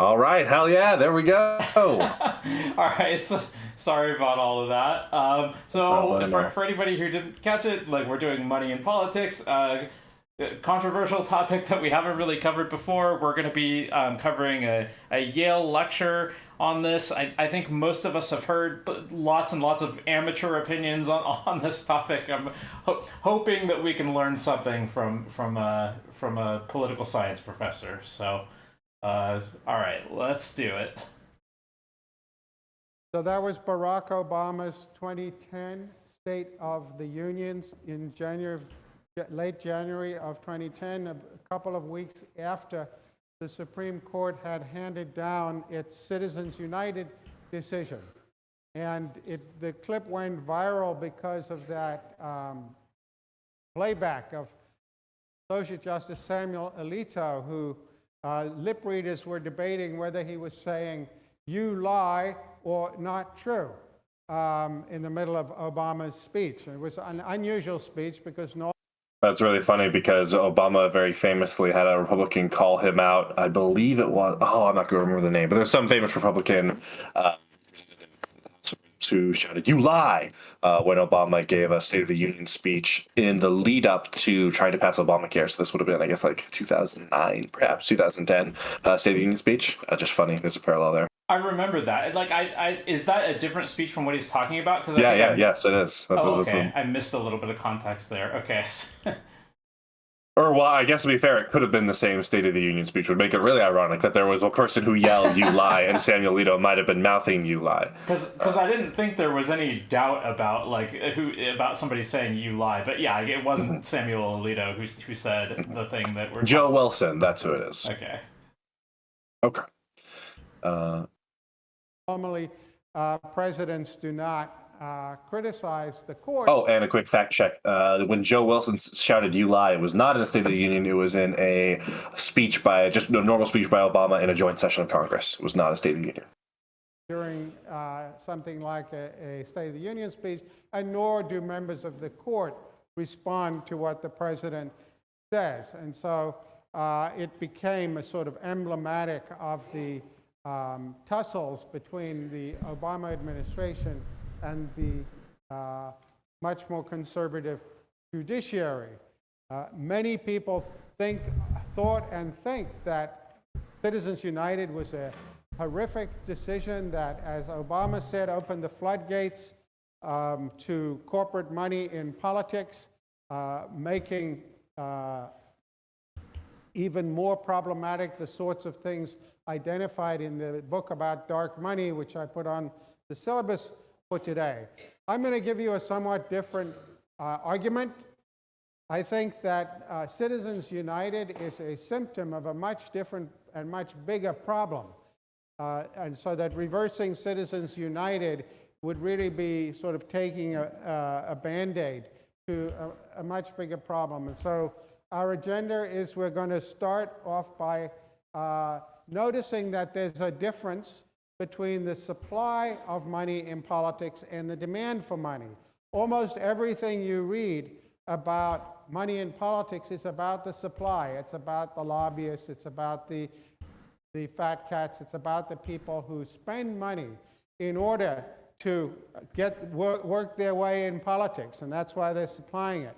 All right, hell yeah, there we go. All right, so sorry about all of that. So Problem. for anybody who didn't catch it, like we're doing money in politics, controversial topic that we haven't really covered before. We're going to be covering a Yale lecture on this. I think most of us have heard lots and lots of amateur opinions on this topic. I'm hoping that we can learn something from a political science professor. So, all right, let's do it. So that was Barack Obama's 2010 State of the Unions in late January of 2010, a couple of weeks after the Supreme Court had handed down its Citizens United decision. And the clip went viral because of that playback of Associate Justice Samuel Alito, who lip readers were debating whether he was saying, "You lie," or "not true," in the middle of Obama's speech. And it was an unusual speech because That's really funny because Obama very famously had a Republican call him out. I believe it was, I'm not going to remember the name, but there's some famous Republican who shouted, "You lie," when Obama gave a State of the Union speech in the lead up to trying to pass Obamacare. So this would have been, I guess, like 2009, perhaps 2010 State of the Union speech. Just funny. There's a parallel there. I remember that. Like, is that a different speech from what he's talking about? Because Yes, it is. okay. I missed a little bit of context there. Okay. Or, well, I guess to be fair, it could have been the same State of the Union speech. Would make it really ironic that there was a person who yelled, "You lie," and Samuel Alito might have been mouthing, "You lie." Because I didn't think there was any doubt about about somebody saying "you lie," but yeah, it wasn't Samuel Alito who said the thing that we're. Joe Wilson, that's who it is. Okay. Okay. normally presidents do not criticize the court. Oh, and a quick fact check. When Joe Wilson shouted, "You lie," it was not in a State of the Union. It was in a speech just a normal speech by Obama in a joint session of Congress. It was not a State of the Union. During something like a State of the Union speech, and nor do members of the court respond to what the president says. And so it became a sort of emblematic of the tussles between the Obama administration and the much more conservative judiciary. Many people thought and think that Citizens United was a horrific decision that, as Obama said, opened the floodgates to corporate money in politics, making even more problematic the sorts of things identified in the book about dark money, which I put on the syllabus for today. I'm going to give you a somewhat different argument. I think that Citizens United is a symptom of a much different and much bigger problem. And so that reversing Citizens United would really be sort of taking a Band-Aid to a much bigger problem. And so our agenda is we're going to start off by noticing that there's a difference between the supply of money in politics and the demand for money. Almost everything you read about money in politics is about the supply. It's about the lobbyists. It's about the fat cats. It's about the people who spend money in order to work their way in politics, and that's why they're supplying it.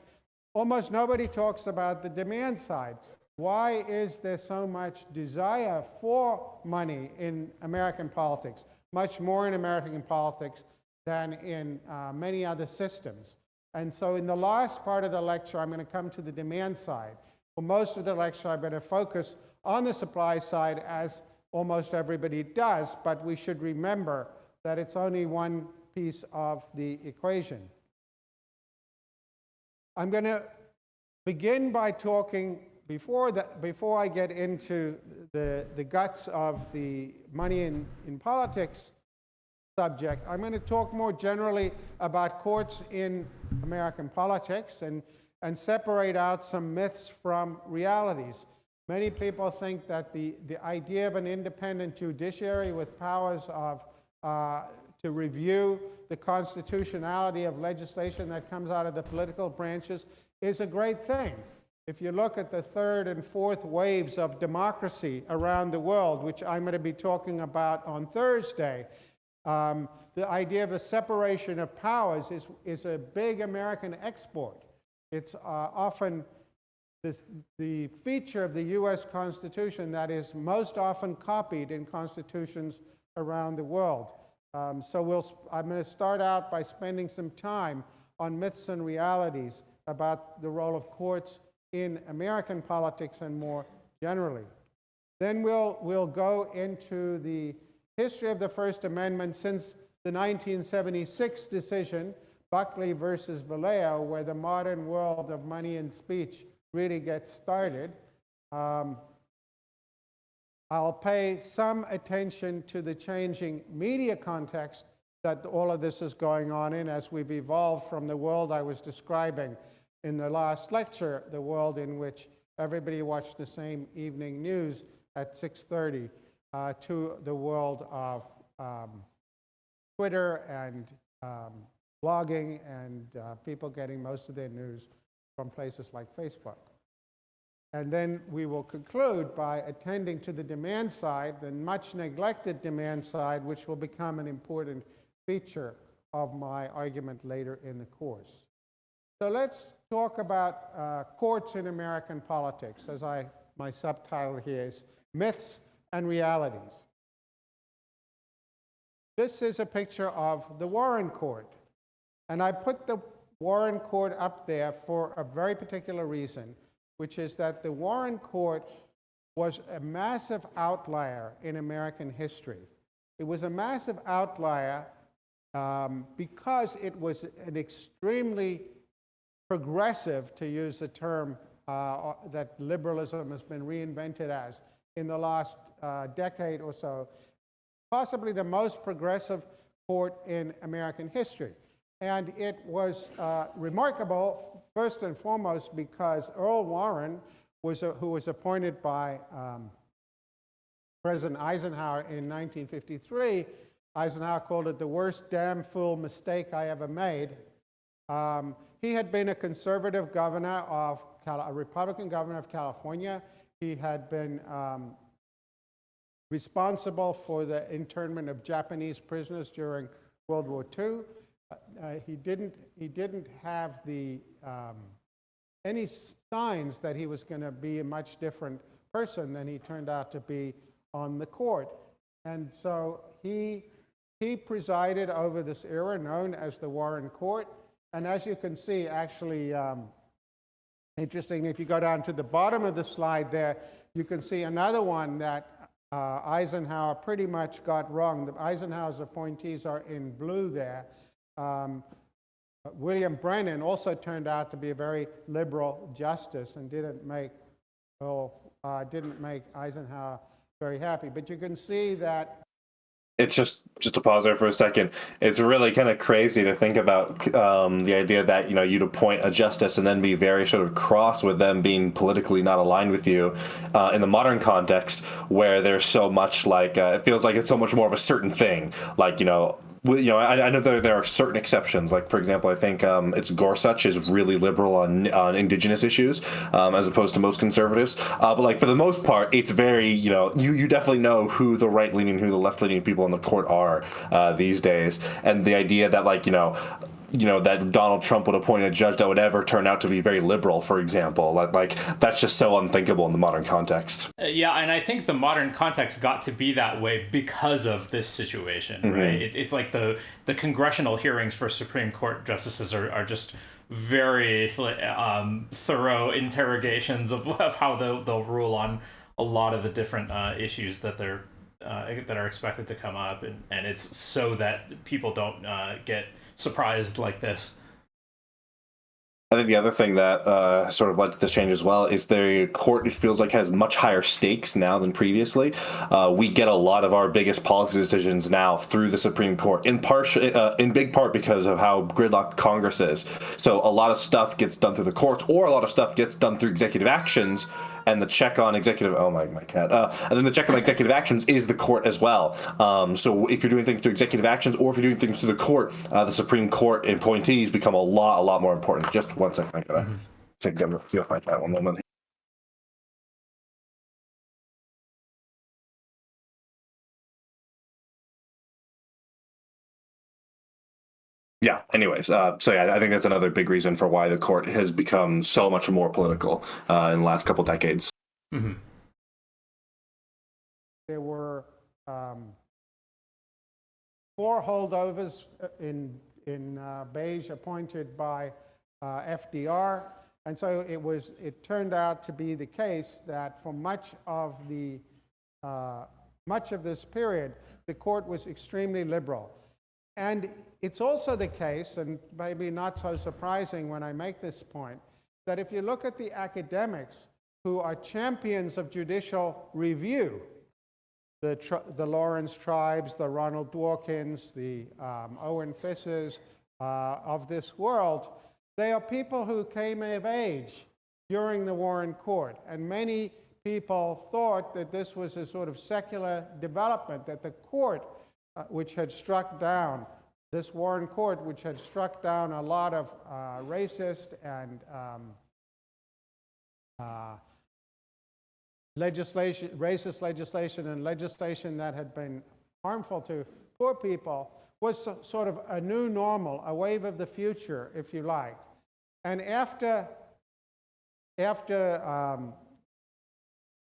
Almost nobody talks about the demand side. Why is there so much desire for money in American politics, much more in American politics than in many other systems? And so in the last part of the lecture, I'm going to come to the demand side. For most of the lecture, I better focus on the supply side, as almost everybody does, but we should remember that it's only one piece of the equation. I'm going to begin by talking, before I get into the guts of the money in politics subject, I'm going to talk more generally about courts in American politics and separate out some myths from realities. Many people think that the idea of an independent judiciary with powers to review the constitutionality of legislation that comes out of the political branches is a great thing. if you look at the third and fourth waves of democracy around the world, which I'm going to be talking about on Thursday, the idea of a separation of powers is a big American export. It's often the feature of the US Constitution that is most often copied in constitutions around the world. I'm going to start out by spending some time on myths and realities about the role of courts in American politics and more generally. Then we'll go into the history of the First Amendment since the 1976 decision, Buckley versus Valeo, where the modern world of money and speech really gets started. I'll pay some attention to the changing media context that all of this is going on in as we've evolved from the world I was describing in the last lecture, the world in which everybody watched the same evening news at 6:30, to the world of Twitter and blogging and people getting most of their news from places like Facebook. And then we will conclude by attending to the demand side, the much neglected demand side, which will become an important feature of my argument later in the course. So let's talk about courts in American politics, as my subtitle here is Myths and Realities. This is a picture of the Warren Court. And I put the Warren Court up there for a very particular reason, which is that the Warren Court was a massive outlier in American history. It was a massive outlier because it was an extremely progressive, to use the term that liberalism has been reinvented as in the last decade or so, possibly the most progressive court in American history. And it was remarkable, first and foremost, because Earl Warren, who was appointed by President Eisenhower in 1953, Eisenhower called it the worst damn fool mistake I ever made. He had been a conservative governor a Republican governor of California. He had been responsible for the internment of Japanese prisoners during World War II. He didn't have any signs that he was going to be a much different person than he turned out to be on the court. And so he presided over this era known as the Warren Court. And as you can see, actually, interesting, if you go down to the bottom of the slide there, you can see another one that Eisenhower pretty much got wrong. Eisenhower's appointees are in blue there. William Brennan also turned out to be a very liberal justice and didn't make Eisenhower very happy. But you can see that it's just to pause there for a second. It's really kind of crazy to think about the idea that you'd appoint a justice and then be very sort of cross with them being politically not aligned with you in the modern context, where there's so much like it feels like it's so much more of a certain thing. Like I know there are certain exceptions. Like, for example, I think it's Gorsuch is really liberal on indigenous issues as opposed to most conservatives. But like for the most part, it's very you definitely know who the right leaning, who the left leaning people in the court are these days, and the idea that that Donald Trump would appoint a judge that would ever turn out to be very liberal, for example, like that's just so unthinkable in the modern context. Yeah, and I think the modern context got to be that way because of this situation, right? It's like the congressional hearings for Supreme Court justices are just very thorough interrogations of how they'll rule on a lot of the different issues that that are expected to come up, and it's so that people don't get surprised like this. I think the other thing that sort of led to this change as well is the court, it feels like, has much higher stakes now than previously. We get a lot of our biggest policy decisions now through the Supreme Court, in big part because of how gridlocked Congress is. So a lot of stuff gets done through the courts, or a lot of stuff gets done through executive actions, and the check on executive, oh my cat, and then the check on executive actions is the court as well. So if you're doing things through executive actions, or if you're doing things through the court, the Supreme Court appointees become a lot more important. Just one second, I gotta think I'm going to find that one moment. Yeah. Anyways, so yeah, I think that's another big reason for why the court has become so much more political in the last couple decades. Mm-hmm. There were 4 holdovers in Beige appointed by FDR, and so it turned out to be the case that for much of this period, the court was extremely liberal. And it's also the case, and maybe not so surprising when I make this point, that if you look at the academics who are champions of judicial review, the Lawrence Tribes, the Ronald Dworkins, the Owen Fissers of this world, they are people who came of age during the Warren Court. And many people thought that this was a sort of secular development, that the court, which had struck down, this Warren Court, which had struck down a lot of racist and racist legislation and legislation that had been harmful to poor people, was sort of a new normal, a wave of the future, if you like. And after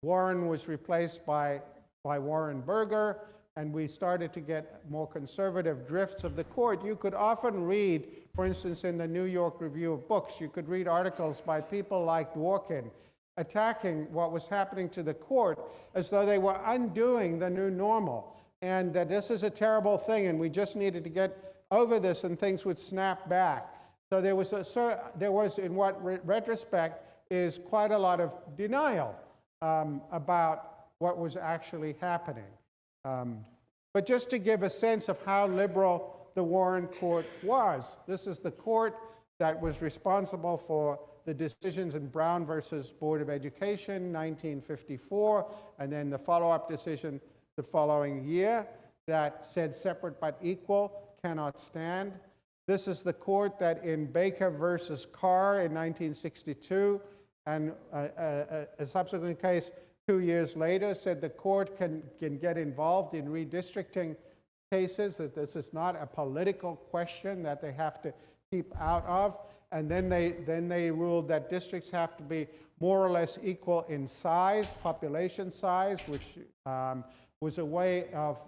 Warren was replaced by Warren Burger, and we started to get more conservative drifts of the court, you could often read, for instance, in the New York Review of Books, you could read articles by people like Dworkin attacking what was happening to the court as though they were undoing the new normal, and that this is a terrible thing and we just needed to get over this and things would snap back. So there was, in what retrospect is quite a lot of denial about what was actually happening. But just to give a sense of how liberal the Warren Court was, this is the court that was responsible for the decisions in Brown versus Board of Education, 1954, and then the follow-up decision the following year that said separate but equal cannot stand. This is the court that in Baker versus Carr in 1962, and a subsequent case 2 years later, said the court can get involved in redistricting cases, that this is not a political question that they have to keep out of. And then they ruled that districts have to be more or less equal in size, population size, which was a way of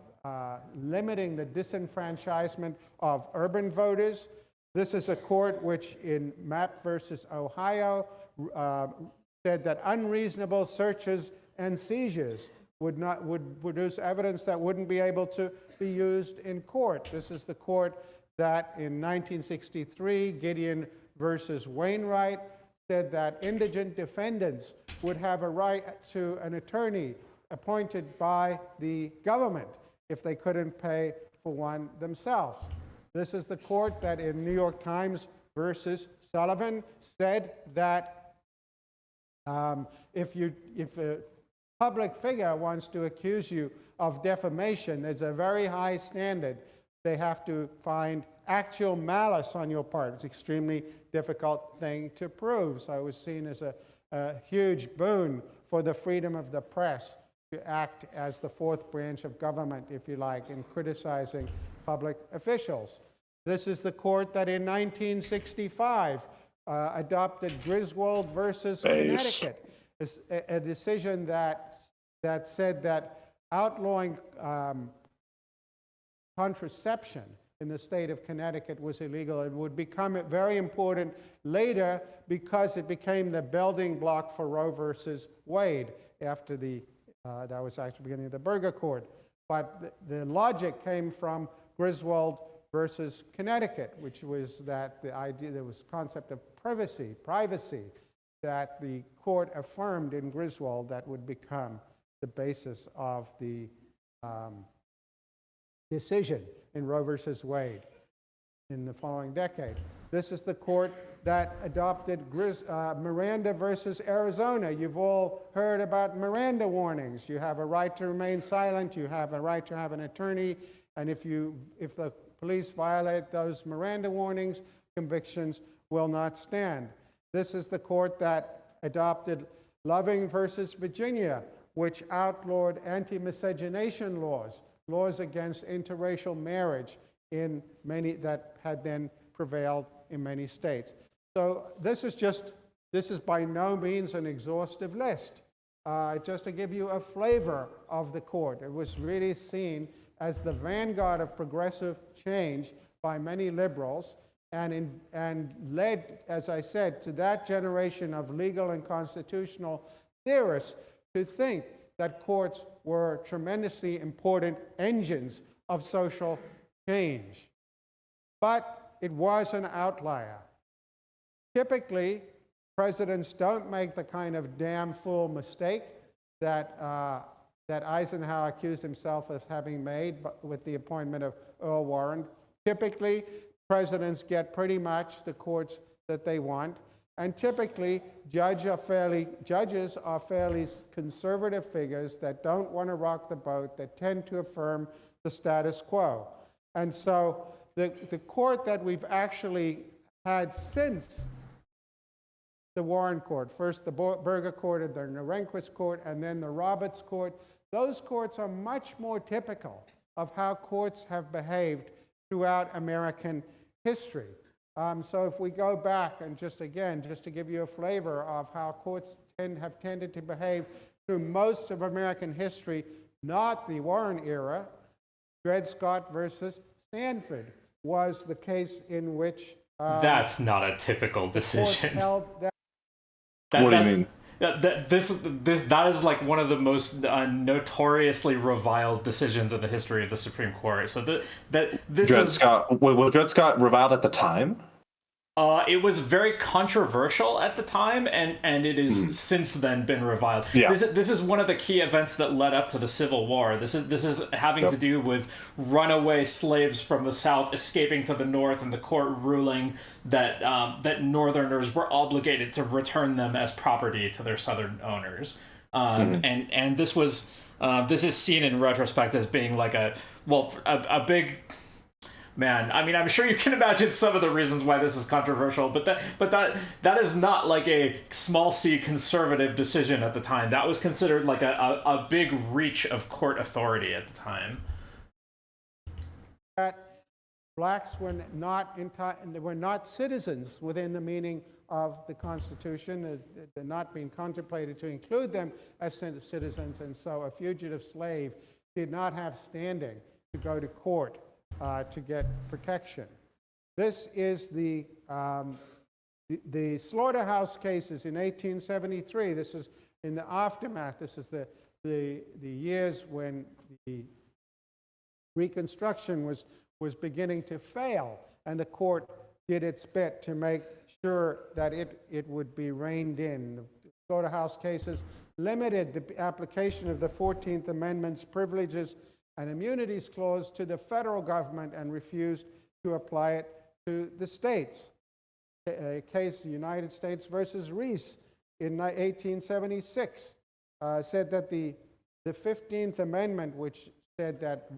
limiting the disenfranchisement of urban voters. This is a court which in Mapp versus Ohio said that unreasonable searches and seizures would produce evidence that wouldn't be able to be used in court. This is the court that in 1963, Gideon versus Wainwright, said that indigent defendants would have a right to an attorney appointed by the government if they couldn't pay for one themselves. This is the court that in New York Times versus Sullivan said that if a public figure wants to accuse you of defamation, there's a very high standard. They have to find actual malice on your part. It's an extremely difficult thing to prove. So it was seen as a huge boon for the freedom of the press to act as the fourth branch of government, if you like, in criticizing public officials. This is the court that in 1965 adopted Griswold versus Connecticut, a decision that said that outlawing contraception in the state of Connecticut was illegal. It would become very important later because it became the building block for Roe versus Wade after that was actually the beginning of the Burger Court. But the logic came from Griswold versus Connecticut, which was that the idea, there was concept of privacy that the court affirmed in Griswold that would become the basis of the decision in Roe versus Wade in the following decade. This is the court that adopted Miranda versus Arizona. You've all heard about Miranda warnings. You have a right to remain silent. You have a right to have an attorney. And if the police violate those Miranda warnings, convictions will not stand. This is the court that adopted Loving versus Virginia, which outlawed anti-miscegenation laws, laws against interracial marriage in many that had then prevailed in many states. So this is by no means an exhaustive list. Just to give you a flavor of the court, it was really seen as the vanguard of progressive change by many liberals, and led, as I said, to that generation of legal and constitutional theorists to think that courts were tremendously important engines of social change. But it was an outlier. Typically, presidents don't make the kind of damn fool mistake that Eisenhower accused himself of having made with the appointment of Earl Warren. Typically, presidents get pretty much the courts that they want, and typically judges are fairly conservative figures that don't want to rock the boat, that tend to affirm the status quo. And so the court that we've actually had since the Warren Court, first the Burger Court, and then the Rehnquist Court, and then the Roberts Court, those courts are much more typical of how courts have behaved throughout American history. So if we go back and just to give you a flavor of how courts have tended to behave through most of American history, not the Warren era, Dred Scott versus Stanford was the case in which that's not a typical decision. What do you mean? That is like one of the most notoriously reviled decisions in the history of the Supreme Court. So was Dred Scott reviled at the time? It was very controversial at the time, and it is since then been reviled. Yeah. This is one of the key events that led up to the Civil War. This is having to do with runaway slaves from the South escaping to the North, and the court ruling that that Northerners were obligated to return them as property to their Southern owners. And this is seen in retrospect as being like a big. Man, I mean, I'm sure you can imagine some of the reasons why this is controversial, but that is not like a small c conservative decision at the time. That was considered like a big reach of court authority at the time. That blacks were not citizens within the meaning of the Constitution. It had not been contemplated to include them as citizens, and so a fugitive slave did not have standing to go to court to get protection. This is the slaughterhouse cases in 1873. This is in the aftermath. This is the years when the Reconstruction was beginning to fail, and the court did its bit to make sure that it would be reined in. The slaughterhouse cases limited the application of the 14th Amendment's privileges and immunities clause to the federal government and refused to apply it to the states. A case, United States versus Reese in 1876, said that the 15th Amendment, which said that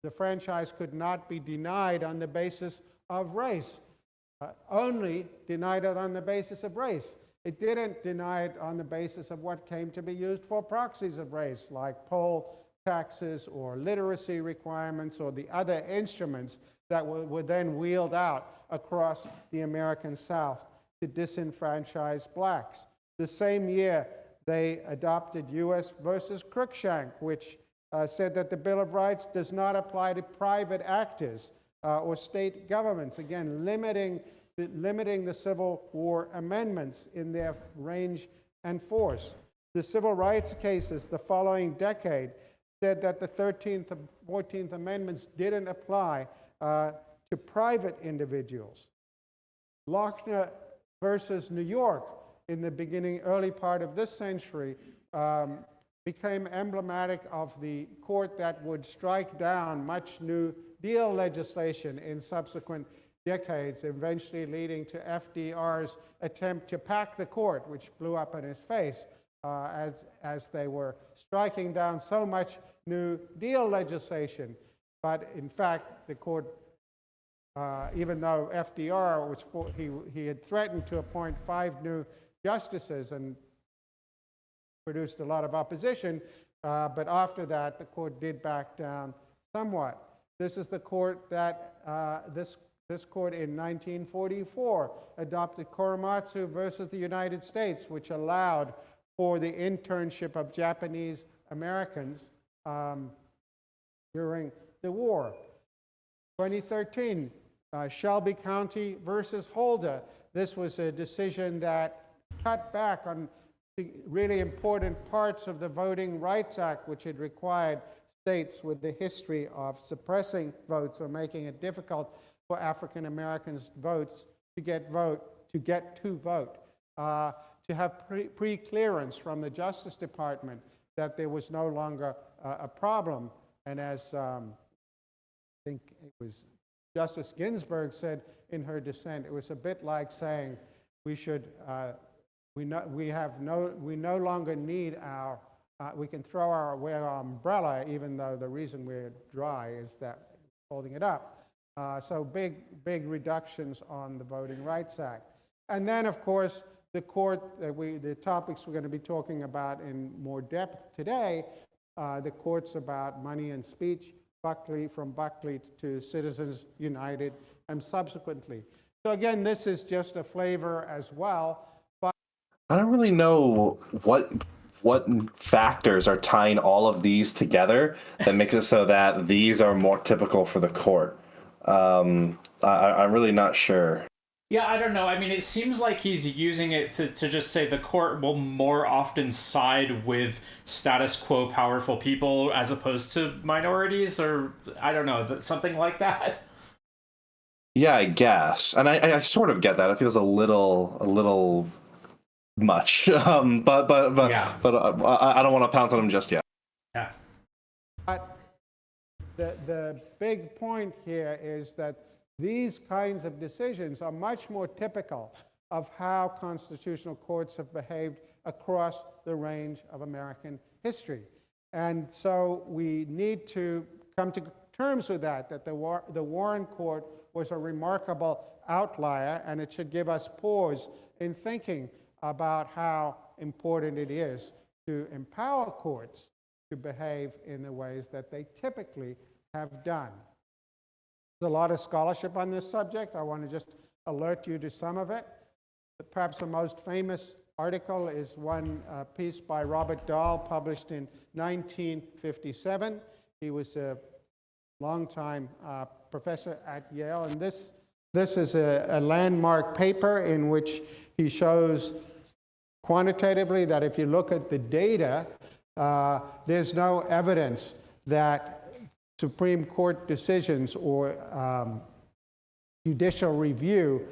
the franchise could not be denied on the basis of race, only denied it on the basis of race. It didn't deny it on the basis of what came to be used for proxies of race, like poll taxes or literacy requirements or the other instruments that were then wheeled out across the American South to disenfranchise blacks. The same year, they adopted U.S. versus Cruikshank, which said that the Bill of Rights does not apply to private actors or state governments, again, limiting the Civil War amendments in their range and force. The civil rights cases the following decade said that the 13th and 14th Amendments didn't apply to private individuals. Lochner versus New York in the early part of this century became emblematic of the court that would strike down much New Deal legislation in subsequent decades, eventually leading to FDR's attempt to pack the court, which blew up in his face as they were striking down so much New Deal legislation. But in fact, the court even though FDR he had threatened to appoint 5 new justices and produced a lot of opposition, but after that, the court did back down somewhat. This is the court that, this court in 1944 adopted Korematsu versus the United States, which allowed for the internship of Japanese Americans during the war. 2013, Shelby County versus Holder. This was a decision that cut back on the really important parts of the Voting Rights Act, which had required states with the history of suppressing votes or making it difficult for African Americans to get to vote, to have pre-clearance from the Justice Department that there was no longer a problem. And as I think it was Justice Ginsburg said in her dissent, it was a bit like saying we should we no longer need our we can throw away our umbrella, even though the reason we're dry is that holding it up. So big reductions on the Voting Rights Act. And then, of course, the court, the topics we're going to be talking about in more depth today, the courts about money and speech, from Buckley to Citizens United, and subsequently. So again, this is just a flavor as well. But I don't really know what factors are tying all of these together that makes it so that these are more typical for the court. I'm really not sure. Yeah, I don't know. I mean, it seems like he's using it to just say the court will more often side with status quo powerful people as opposed to minorities, or I don't know, something like that. Yeah, I guess. And I sort of get that. It feels a little much. But Yeah. I don't want to pounce on him just yet. Yeah. But the big point here is that these kinds of decisions are much more typical of how constitutional courts have behaved across the range of American history. And so we need to come to terms with that the Warren Court was a remarkable outlier, and it should give us pause in thinking about how important it is to empower courts to behave in the ways that they typically have done. There's a lot of scholarship on this subject. I want to just alert you to some of it. Perhaps the most famous article is one piece by Robert Dahl, published in 1957. He was a longtime professor at Yale, and this is a landmark paper in which he shows quantitatively that if you look at the data, there's no evidence that Supreme Court decisions or judicial review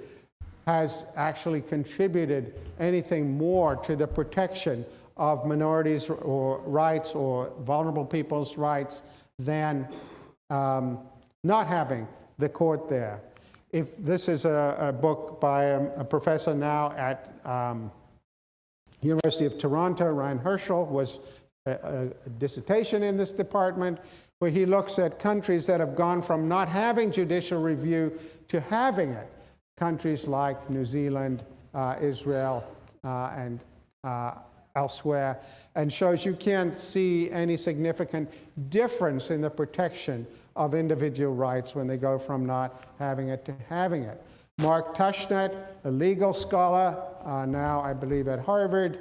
has actually contributed anything more to the protection of minorities or rights or vulnerable people's rights than not having the court there. If this is a book by a professor now at University of Toronto, Ryan Herschel, was a dissertation in this department, where he looks at countries that have gone from not having judicial review to having it. Countries like New Zealand, Israel, and elsewhere, and shows you can't see any significant difference in the protection of individual rights when they go from not having it to having it. Mark Tushnet, a legal scholar, now I believe at Harvard,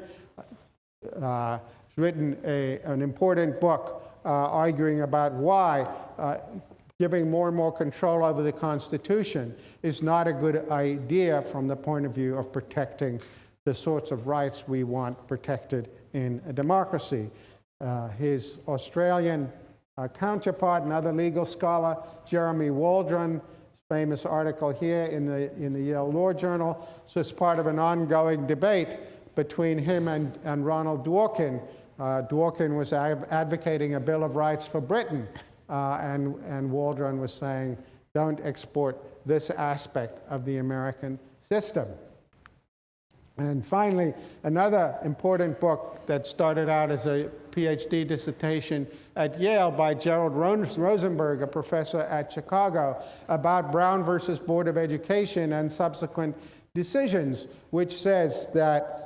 has written an important book arguing about why giving more and more control over the Constitution is not a good idea from the point of view of protecting the sorts of rights we want protected in a democracy. His Australian counterpart, another legal scholar, Jeremy Waldron, famous article here in the Yale Law Journal, so it's part of an ongoing debate between him and Ronald Dworkin. Dworkin was advocating a Bill of Rights for Britain, and Waldron was saying, don't export this aspect of the American system. And finally, another important book that started out as a PhD dissertation at Yale by Gerald Rosenberg, a professor at Chicago, about Brown versus Board of Education and subsequent decisions, which says that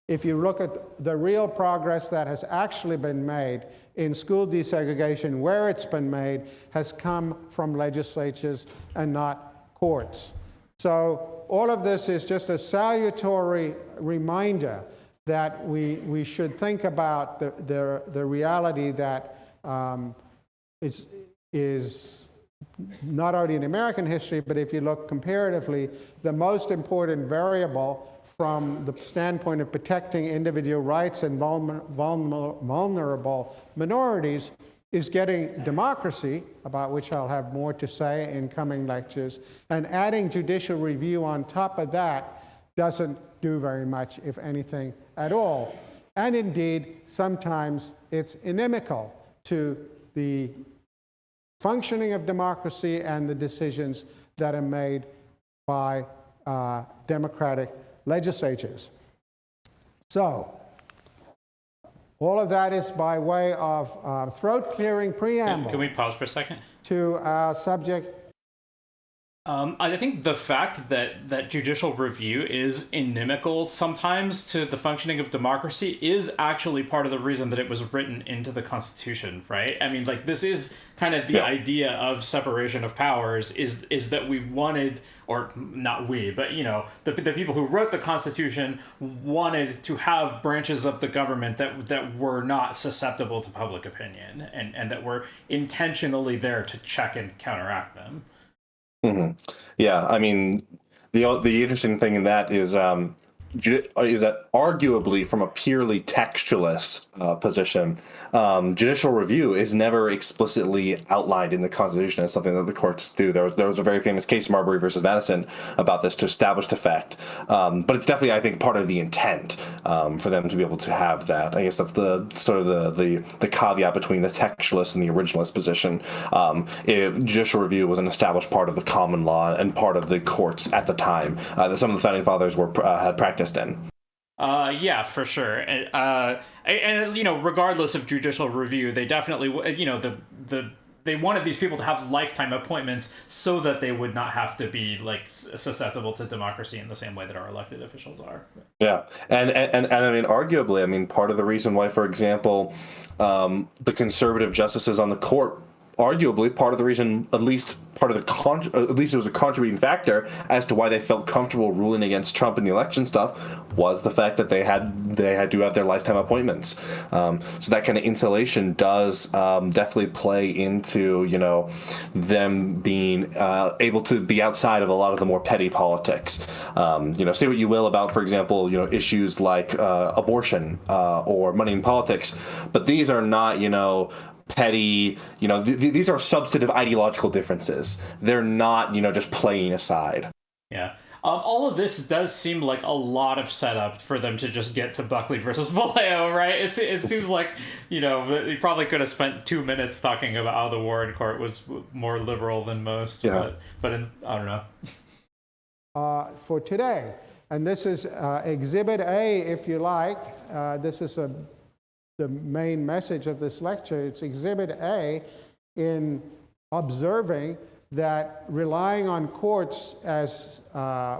if you look at the real progress that has actually been made in school desegregation, where it's been made, has come from legislatures and not courts. So all of this is just a salutary reminder that we should think about the reality that is not only in American history, but if you look comparatively, the most important variable from the standpoint of protecting individual rights and vulnerable minorities is getting democracy, about which I'll have more to say in coming lectures, and adding judicial review on top of that doesn't do very much, if anything at all. And indeed, sometimes it's inimical to the functioning of democracy and the decisions that are made by democratic legislatures. So, all of that is by way of throat-clearing preamble. Can we pause for a second? To our subject. I think the fact that judicial review is inimical sometimes to the functioning of democracy is actually part of the reason that it was written into the Constitution, right? I mean, like, this is kind of the idea of separation of powers, is that we wanted, or not we, but, you know, the people who wrote the Constitution wanted to have branches of the government that were not susceptible to public opinion and that were intentionally there to check and counteract them. Mm-hmm. Yeah, I mean, the interesting thing in that is that arguably from a purely textualist position, judicial review is never explicitly outlined in the Constitution as something that the courts do. There was a very famous case, Marbury versus Madison, about this to establish the fact. But it's definitely, I think, part of the intent for them to be able to have that. I guess that's the sort of the caveat between the textualist and the originalist position. Judicial review was an established part of the common law and part of the courts at the time that some of the founding fathers had practiced in. Yeah, for sure. And you know, regardless of judicial review, they definitely, you know, they wanted these people to have lifetime appointments so that they would not have to be like susceptible to democracy in the same way that our elected officials are. Yeah, and I mean, arguably, I mean, part of the reason why, for example, the conservative justices on the court, arguably part of the reason, at least it was a contributing factor as to why they felt comfortable ruling against Trump in the election stuff, was the fact that they had to have their lifetime appointments. So that kind of insulation does definitely play into, you know, them being able to be outside of a lot of the more petty politics. You know, say what you will about, for example, you know, issues like abortion or money in politics, but these are not, you know, petty, you know, these are substantive ideological differences. They're not, you know, just playing aside. Yeah. All of this does seem like a lot of setup for them to just get to Buckley versus Vallejo, right? It seems like, you know, you probably could have spent 2 minutes talking about how the Warren Court was more liberal than most, yeah. but I don't know. For today, and this is Exhibit A, if you like. This is the main message of this lecture. It's Exhibit A in observing that relying on courts as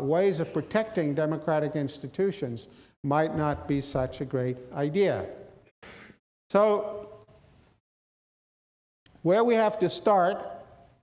ways of protecting democratic institutions might not be such a great idea. So, where we have to start,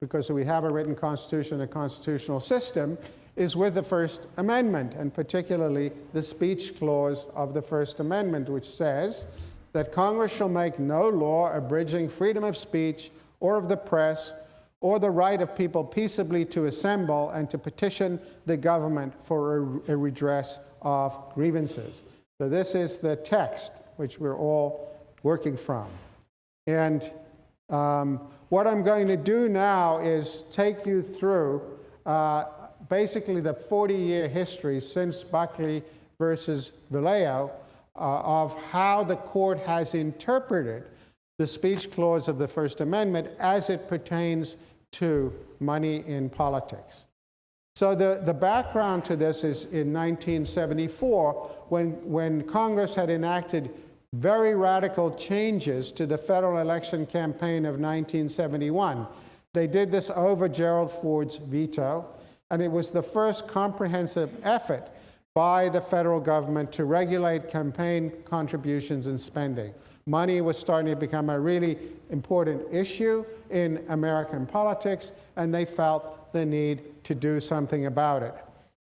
because we have a written constitution, a constitutional system, is with the First Amendment, and particularly the speech clause of the First Amendment, which says that Congress shall make no law abridging freedom of speech or of the press or the right of people peaceably to assemble and to petition the government for a redress of grievances. So this is the text which we're all working from. And what I'm going to do now is take you through basically the 40-year history since Buckley versus Vallejo of how the court has interpreted the speech clause of the First Amendment as it pertains to money in politics. So the background to this is in 1974, when Congress had enacted very radical changes to the federal election campaign of 1971. They did this over Gerald Ford's veto, and it was the first comprehensive effort by the federal government to regulate campaign contributions and spending. Money was starting to become a really important issue in American politics, and they felt the need to do something about it.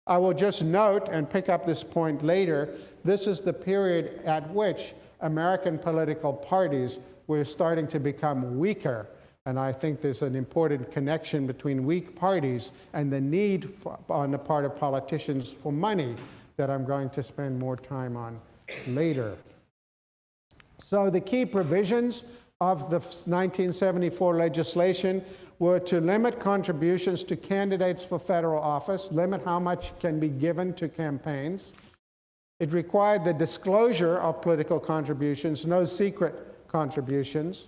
I will just note, and pick up this point later, this is the period at which American political parties were starting to become weaker. And I think there's an important connection between weak parties and the need on the part of politicians for money that I'm going to spend more time on later. So the key provisions of the 1974 legislation were to limit contributions to candidates for federal office, limit how much can be given to campaigns. It required the disclosure of political contributions, no secret contributions.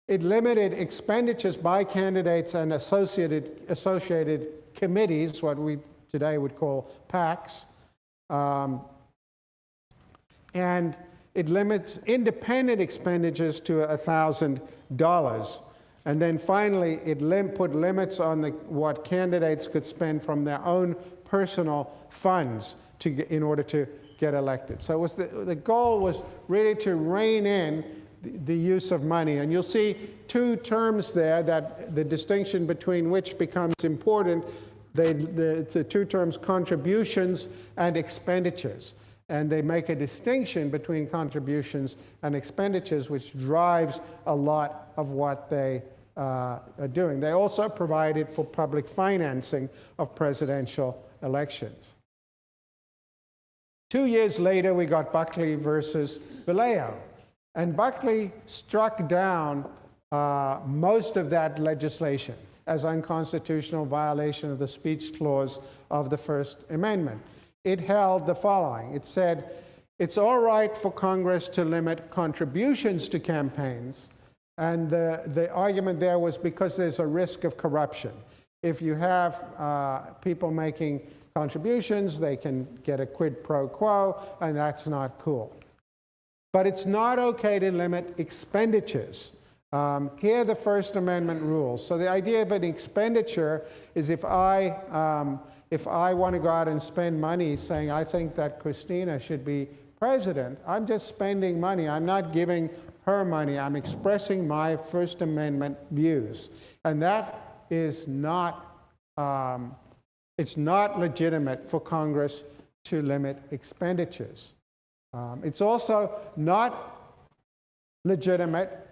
It limited expenditures by candidates and associated committees, what we today would call PACs. And it limits independent expenditures to $1,000. And then finally, it put limits on what candidates could spend from their own personal funds in order to get elected. So it was the goal was really to rein in the use of money. And you'll see two terms there that the distinction between which becomes important. The two terms, contributions and expenditures. And they make a distinction between contributions and expenditures, which drives a lot of what they are doing. They also provided for public financing of presidential elections. 2 years later, we got Buckley versus Vallejo. And Buckley struck down most of that legislation as unconstitutional violation of the speech clause of the First Amendment. It held the following. It said, it's all right for Congress to limit contributions to campaigns. And the argument there was because there's a risk of corruption. If you have people making contributions, they can get a quid pro quo, and that's not cool. But it's not okay to limit expenditures. Here the First Amendment rules. So the idea of an expenditure is if I want to go out and spend money saying I think that Christina should be president, I'm just spending money. I'm not giving her money. I'm expressing my First Amendment views. And that is not, it's not legitimate for Congress to limit expenditures. It's also not legitimate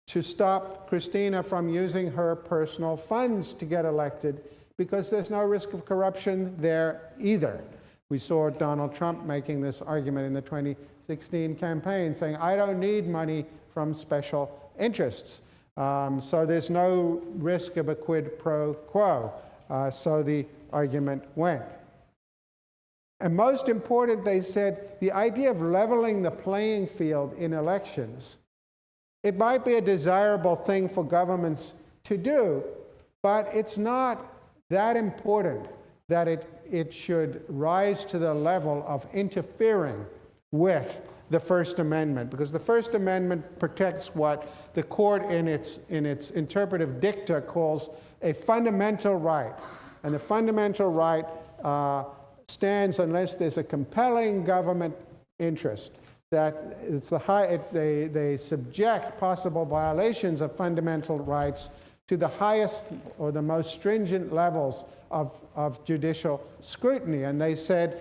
to stop Christina from using her personal funds to get elected because there's no risk of corruption there either. We saw Donald Trump making this argument in the 2016 campaign, saying, I don't need money from special interests. So there's no risk of a quid pro quo. So the argument went. And most important, they said, the idea of leveling the playing field in elections, it might be a desirable thing for governments to do, but it's not that important that it should rise to the level of interfering with the First Amendment, because the First Amendment protects what the court in its interpretive dicta calls a fundamental right. And the fundamental right stands unless there's a compelling government interest. That it's they subject possible violations of fundamental rights to the highest or the most stringent levels of judicial scrutiny. And they said,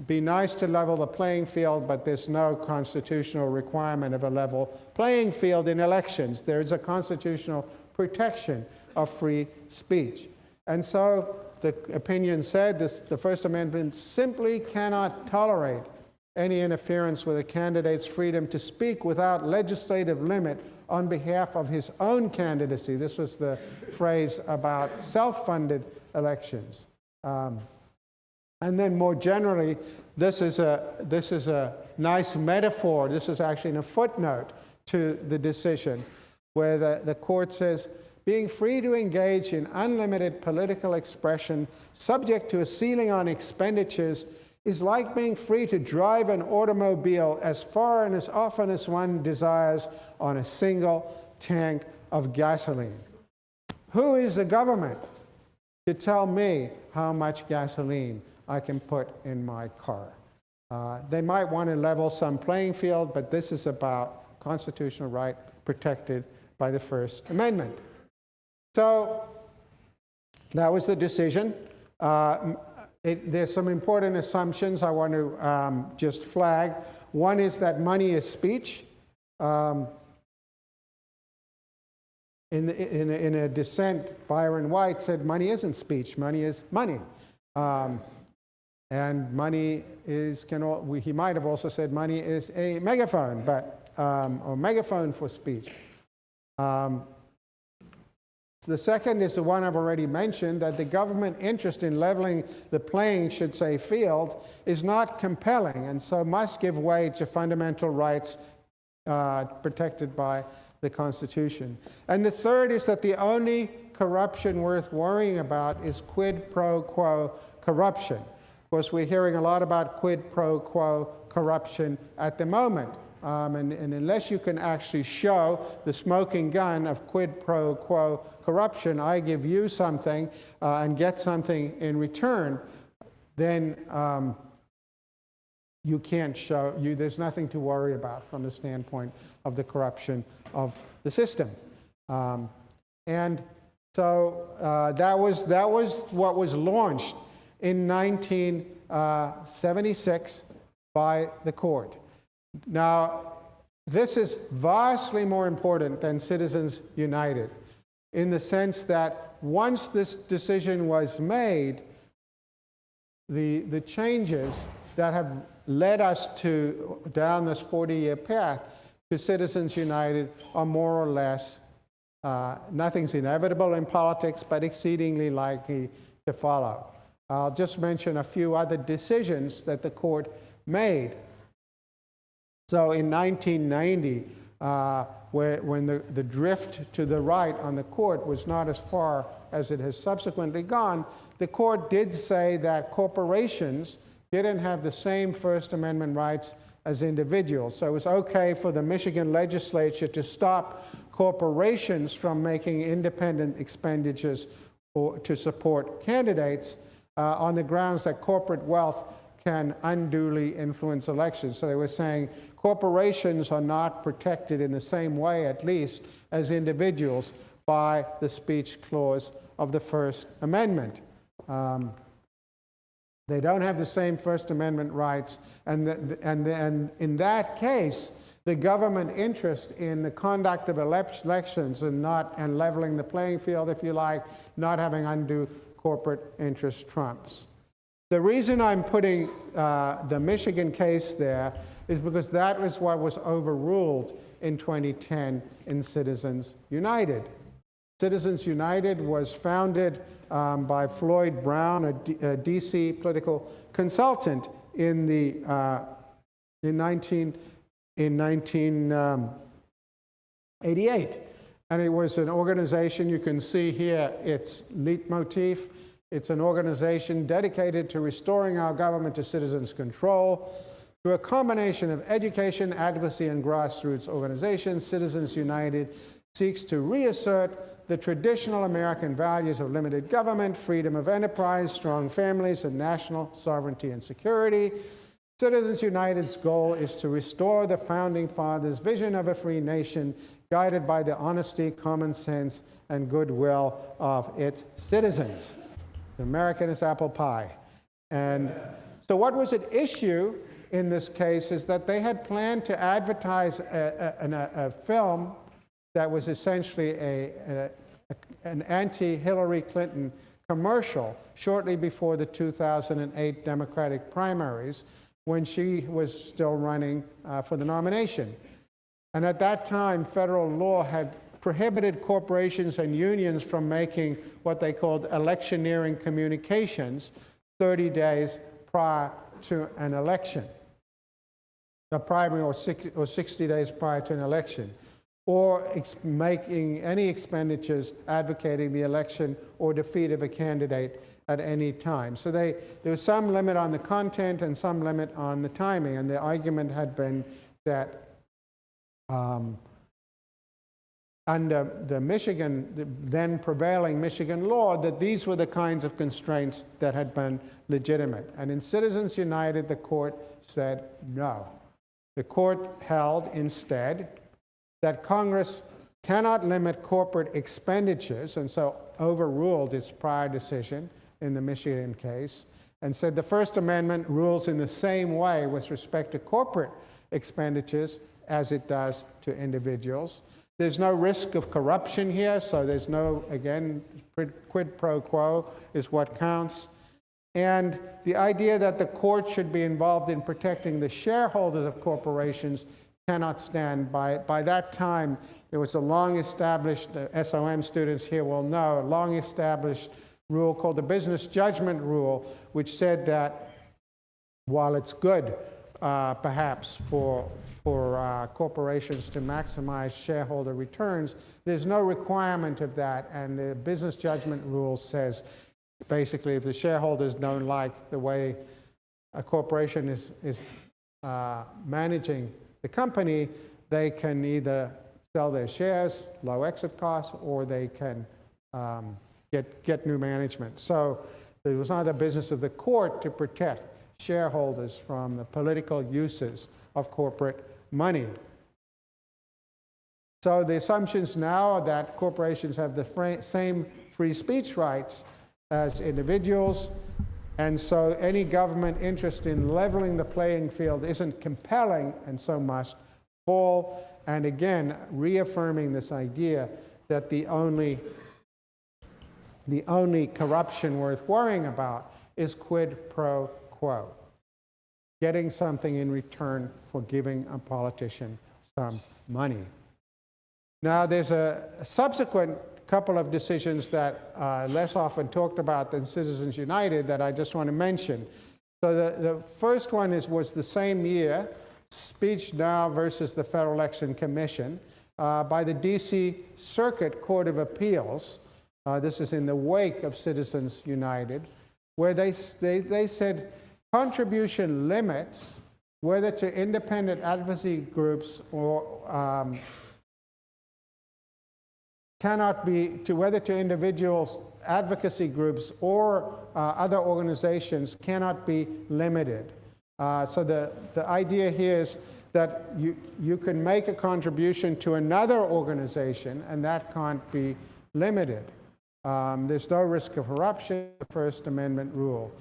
be nice to level the playing field, but there's no constitutional requirement of a level playing field in elections. There is a constitutional protection of free speech. And so the opinion said the First Amendment simply cannot tolerate any interference with a candidate's freedom to speak without legislative limit on behalf of his own candidacy. This was the phrase about self-funded elections. And then more generally, this is a nice metaphor. This is actually in a footnote to the decision where the court says, being free to engage in unlimited political expression, subject to a ceiling on expenditures, is like being free to drive an automobile as far and as often as one desires on a single tank of gasoline. Who is the government to tell me how much gasoline I can put in my car? They might want to level some playing field, but this is about constitutional right protected by the First Amendment. So that was the decision. There's some important assumptions I want to just flag. One is that money is speech. In a dissent, Byron White said money isn't speech, money is money. And money is, he might have also said money is a megaphone, but, or megaphone for speech. The second is the one I've already mentioned, that the government interest in leveling the playing, should say field, is not compelling, and so must give way to fundamental rights protected by the Constitution. And the third is that the only corruption worth worrying about is quid pro quo corruption. Of course, we're hearing a lot about quid pro quo corruption at the moment. And unless you can actually show the smoking gun of quid pro quo corruption, I give you something and get something in return, then you can't show, there's nothing to worry about from the standpoint of the corruption of the system. And so that was what was launched in 1976 by the court. Now, this is vastly more important than Citizens United, in the sense that once this decision was made, the changes that have led us down this 40-year path to Citizens United are more or less, nothing's inevitable in politics, but exceedingly likely to follow. I'll just mention a few other decisions that the court made. So in 1990, when the drift to the right on the court was not as far as it has subsequently gone, the court did say that corporations didn't have the same First Amendment rights as individuals. So it was okay for the Michigan legislature to stop corporations from making independent expenditures to support candidates on the grounds that corporate wealth can unduly influence elections. So they were saying corporations are not protected in the same way, at least, as individuals by the speech clause of the First Amendment. They don't have the same First Amendment rights, and in that case, the government interest in the conduct of elections and leveling the playing field, if you like, not having undue corporate interest trumps. The reason I'm putting the Michigan case there is because that was what was overruled in 2010 in Citizens United. Citizens United was founded by Floyd Brown, a DC political consultant in 1988. And it was an organization, you can see here its leitmotif. It's an organization dedicated to restoring our government to citizens' control. Through a combination of education, advocacy, and grassroots organizations, Citizens United seeks to reassert the traditional American values of limited government, freedom of enterprise, strong families, and national sovereignty and security. Citizens United's goal is to restore the Founding Fathers' vision of a free nation, guided by the honesty, common sense, and goodwill of its citizens. American is apple pie. And so what was at issue in this case is that they had planned to advertise a film that was essentially an anti-Hillary Clinton commercial shortly before the 2008 Democratic primaries, when she was still running for the nomination. And at that time, federal law had prohibited corporations and unions from making what they called electioneering communications 30 days prior to an election, a primary or 60 days prior to an election. or making any expenditures advocating the election or defeat of a candidate at any time. So there was some limit on the content and some limit on the timing, and the argument had been that under the then prevailing Michigan law, that these were the kinds of constraints that had been legitimate. And in Citizens United, the court said no. The court held instead that Congress cannot limit corporate expenditures, and so overruled its prior decision in the Michigan case, and said the First Amendment rules in the same way with respect to corporate expenditures as it does to individuals. There's no risk of corruption here, so there's no, again, quid pro quo is what counts. And the idea that the court should be involved in protecting the shareholders of corporations cannot stand. By that time, there was a long-established, SOM students here will know, a long-established rule called the business judgment rule, which said that while it's good, perhaps, for corporations to maximize shareholder returns, there's no requirement of that. And the business judgment rule says, basically, if the shareholders don't like the way a corporation is managing the company, they can either sell their shares, low exit costs, or they can get new management. So it was not the business of the court to protect shareholders from the political uses of corporate money. So the assumptions now are that corporations have the same free speech rights as individuals, and so any government interest in leveling the playing field isn't compelling and so must fall. And again, reaffirming this idea that the only corruption worth worrying about is quid pro quo, getting something in return for giving a politician some money. Now, there's a subsequent couple of decisions that are less often talked about than Citizens United that I just want to mention. So the first one was the same year, Speech Now versus the Federal Election Commission, by the DC Circuit Court of Appeals. This is in the wake of Citizens United, where they said contribution limits, whether to independent advocacy groups or cannot be to whether to individuals, advocacy groups, or other organizations cannot be limited. So the idea here is that you can make a contribution to another organization, and that can't be limited. There's no risk of corruption, the First Amendment rule.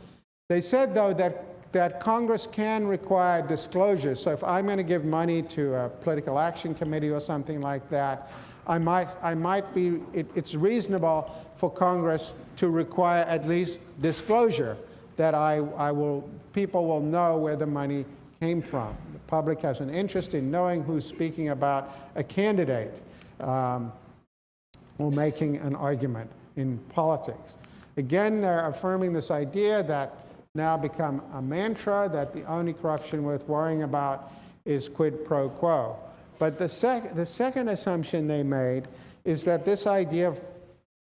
They said, though, that Congress can require disclosure. So if I'm going to give money to a political action committee or something like that, it's reasonable for Congress to require at least disclosure that people will know where the money came from. The public has an interest in knowing who's speaking about a candidate or making an argument in politics. Again, they're affirming this idea that now become a mantra, that the only corruption worth worrying about is quid pro quo. But the second assumption they made is that this idea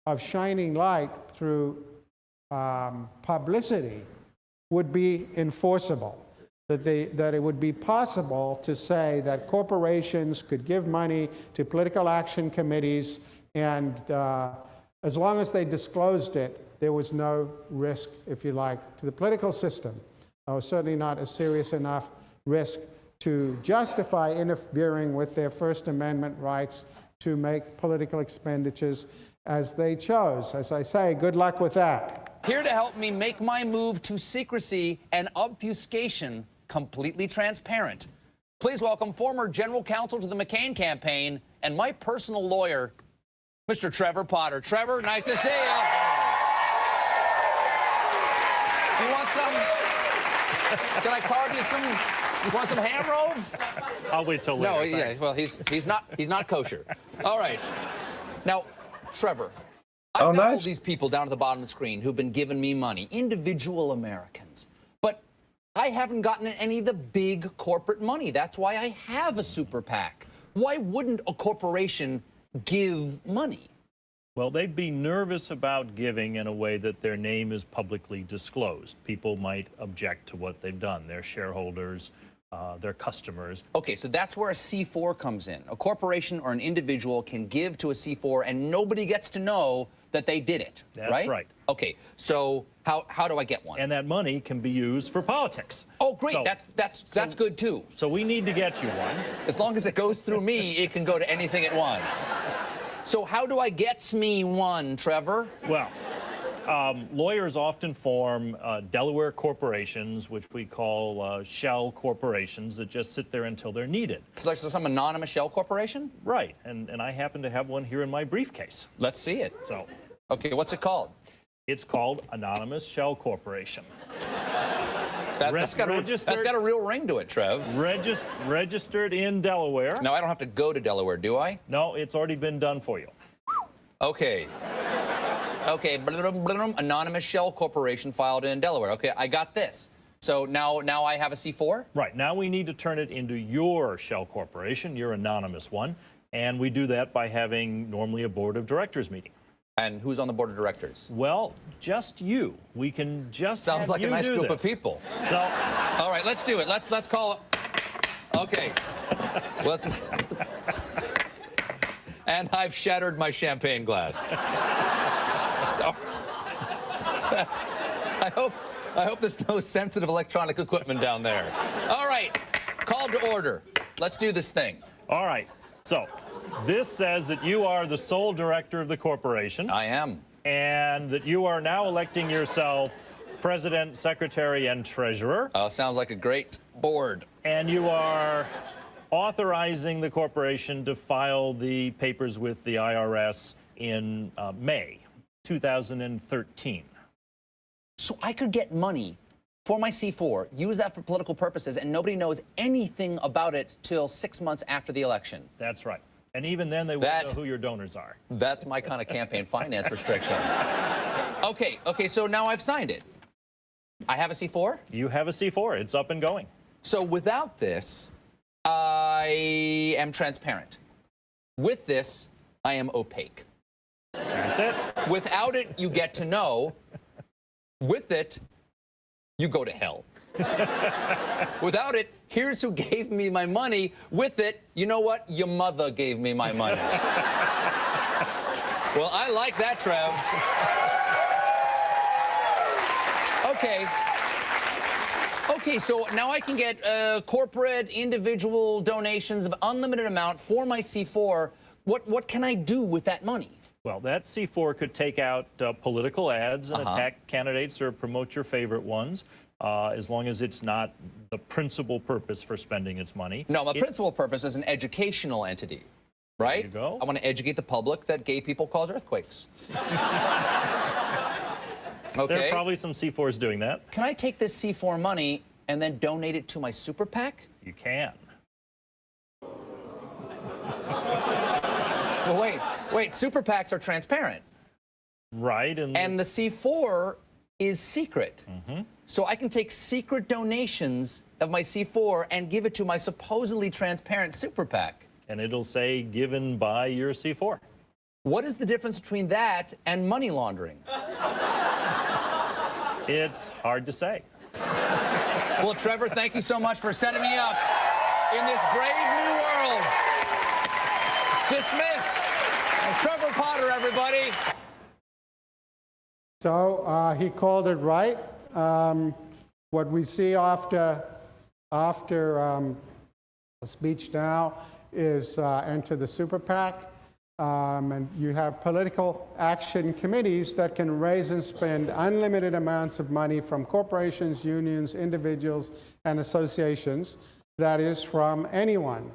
of shining light through publicity would be enforceable, that it would be possible to say that corporations could give money to political action committees, and as long as they disclosed it, there was no risk, if you like, to the political system. Certainly not a serious enough risk to justify interfering with their First Amendment rights to make political expenditures as they chose. As I say, good luck with that. Here to help me make my move to secrecy and obfuscation completely transparent, please welcome former general counsel to the McCain campaign and my personal lawyer, Mr. Trevor Potter. Trevor, nice to see you. You want some? Can I carve you some? You want some ham rope? I'll wait till later. No, yeah. Well, he's not kosher. All right. Now, Trevor, I've got all these people down at the bottom of the screen who've been giving me money, individual Americans, but I haven't gotten any of the big corporate money. That's why I have a super PAC Why wouldn't a corporation give money? Well, they'd be nervous about giving in a way that their name is publicly disclosed. People might object to what they've done, their shareholders, their customers. Okay, so that's where a C4 comes in. A corporation or an individual can give to a C4 and nobody gets to know that they did it, That's right? right. Okay, so how do I get one? And that money can be used for politics. Oh, great, So- that's good too. So we need to get you one. As long as it goes through me, it can go to anything at once. So how do I get me one, Trevor? Well, lawyers often form Delaware corporations, which we call shell corporations, that just sit there until they're needed. So there's some anonymous shell corporation? Right, and I happen to have one here in my briefcase. Let's see it. So Okay, what's it called? it's called Anonymous Shell Corporation. That's got a real ring to it, Trev. Registered in Delaware. Now, I don't have to go to Delaware, do I? No, it's already been done for you. Okay. Okay, Anonymous Shell Corporation filed in Delaware. Okay, I got this. So now I have a C4? Right, now we need to turn it into your shell corporation, your anonymous one, and we do that by having normally a board of directors meeting. And who's on the board of directors? Well, just you. We can just Sounds have like a you nice do group of this. people. So, All right, let's do it. Let's call it. Okay. Let's. And I've shattered my champagne glass. I hope there's no sensitive electronic equipment down there. All right, call to order. Let's do this thing. all right. So, this says that you are the sole director of the corporation I am. and that you are now electing yourself president, secretary, and treasurer. Sounds like a great board. And you are authorizing the corporation to file the papers with the IRS in May 2013. So I could get money for my C4, use that for political purposes, and nobody knows anything about it till 6 months after the election. That's right. And even then, they won't know who your donors are. That's my kind of campaign finance restriction. Okay, so now I've signed it. I have a C4? You have a C4. It's up and going. So without this, I am transparent. With this, I am opaque. That's it. Without it, you get to know. With it, you go to hell. Without it, here's who gave me my money. With it, you know what? Your mother gave me my money. Well, I like that, Trev. Okay, so now I can get corporate, individual donations of unlimited amount for my C4. What can I do with that money? Well, that C4 could take out political ads and attack candidates or promote your favorite ones, as long as it's not the principal purpose for spending its money. No, my principal purpose is an educational entity, right? There you go. I want to educate the public that gay people cause earthquakes. There Okay. are probably some C4s doing that. Can I take this C4 money and then donate it to my super PAC? You can. Well, wait, super PACs are transparent. Right. And the C4 is secret. So I can take secret donations of my C4 and give it to my supposedly transparent super PAC. and it'll say given by your C4. What is the difference between that and money laundering? It's hard to say. Well, Trevor, thank you so much for setting me up in this brave new world. Dismissed. Trevor Potter, everybody. So he called it right. What we see after the speech now is enter the super PAC. And you have political action committees that can raise and spend unlimited amounts of money from corporations, unions, individuals, and associations. That is from anyone.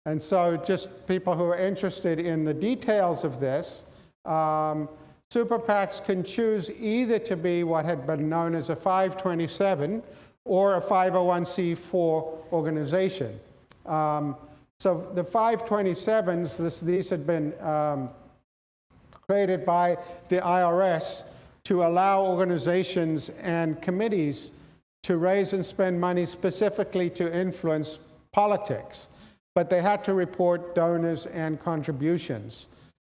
And so just people who are interested in the details of this, super PACs can choose either to be what had been known as a 527 or a 501c4 organization. So the 527s, these had been created by the IRS to allow organizations and committees to raise and spend money specifically to influence politics. but they had to report donors and contributions.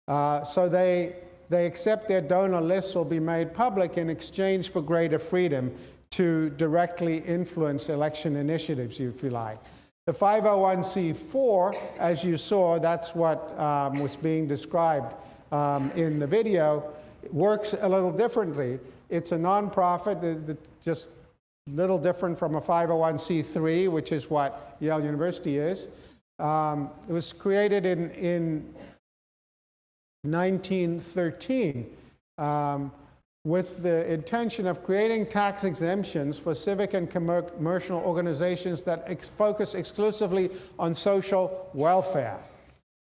So they accept their donor lists will be made public in exchange for greater freedom to directly influence election initiatives, if you like. The 501c4, as you saw, that's what was being described in the video, works a little differently. It's a nonprofit, just a little different from a 501c3, which is what Yale University is. It was created in 1913 with the intention of creating tax exemptions for civic and commercial organizations that focus exclusively on social welfare.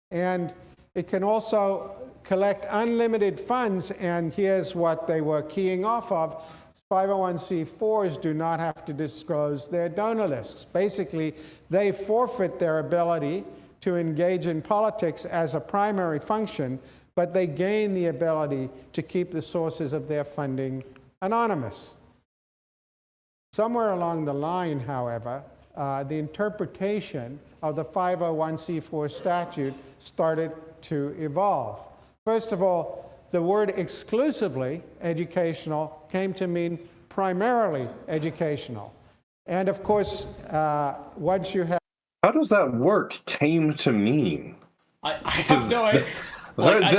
And it can also collect unlimited funds, and here's what they were keying off of. 501c4s do not have to disclose their donor lists. Basically, they forfeit their ability to engage in politics as a primary function, but they gain the ability to keep the sources of their funding anonymous. Somewhere along the line, however, the interpretation of the 501c4 statute started to evolve. First of all, the word exclusively educational came to mean primarily educational. And of course, once you have... How does that work, came to mean? I have no idea.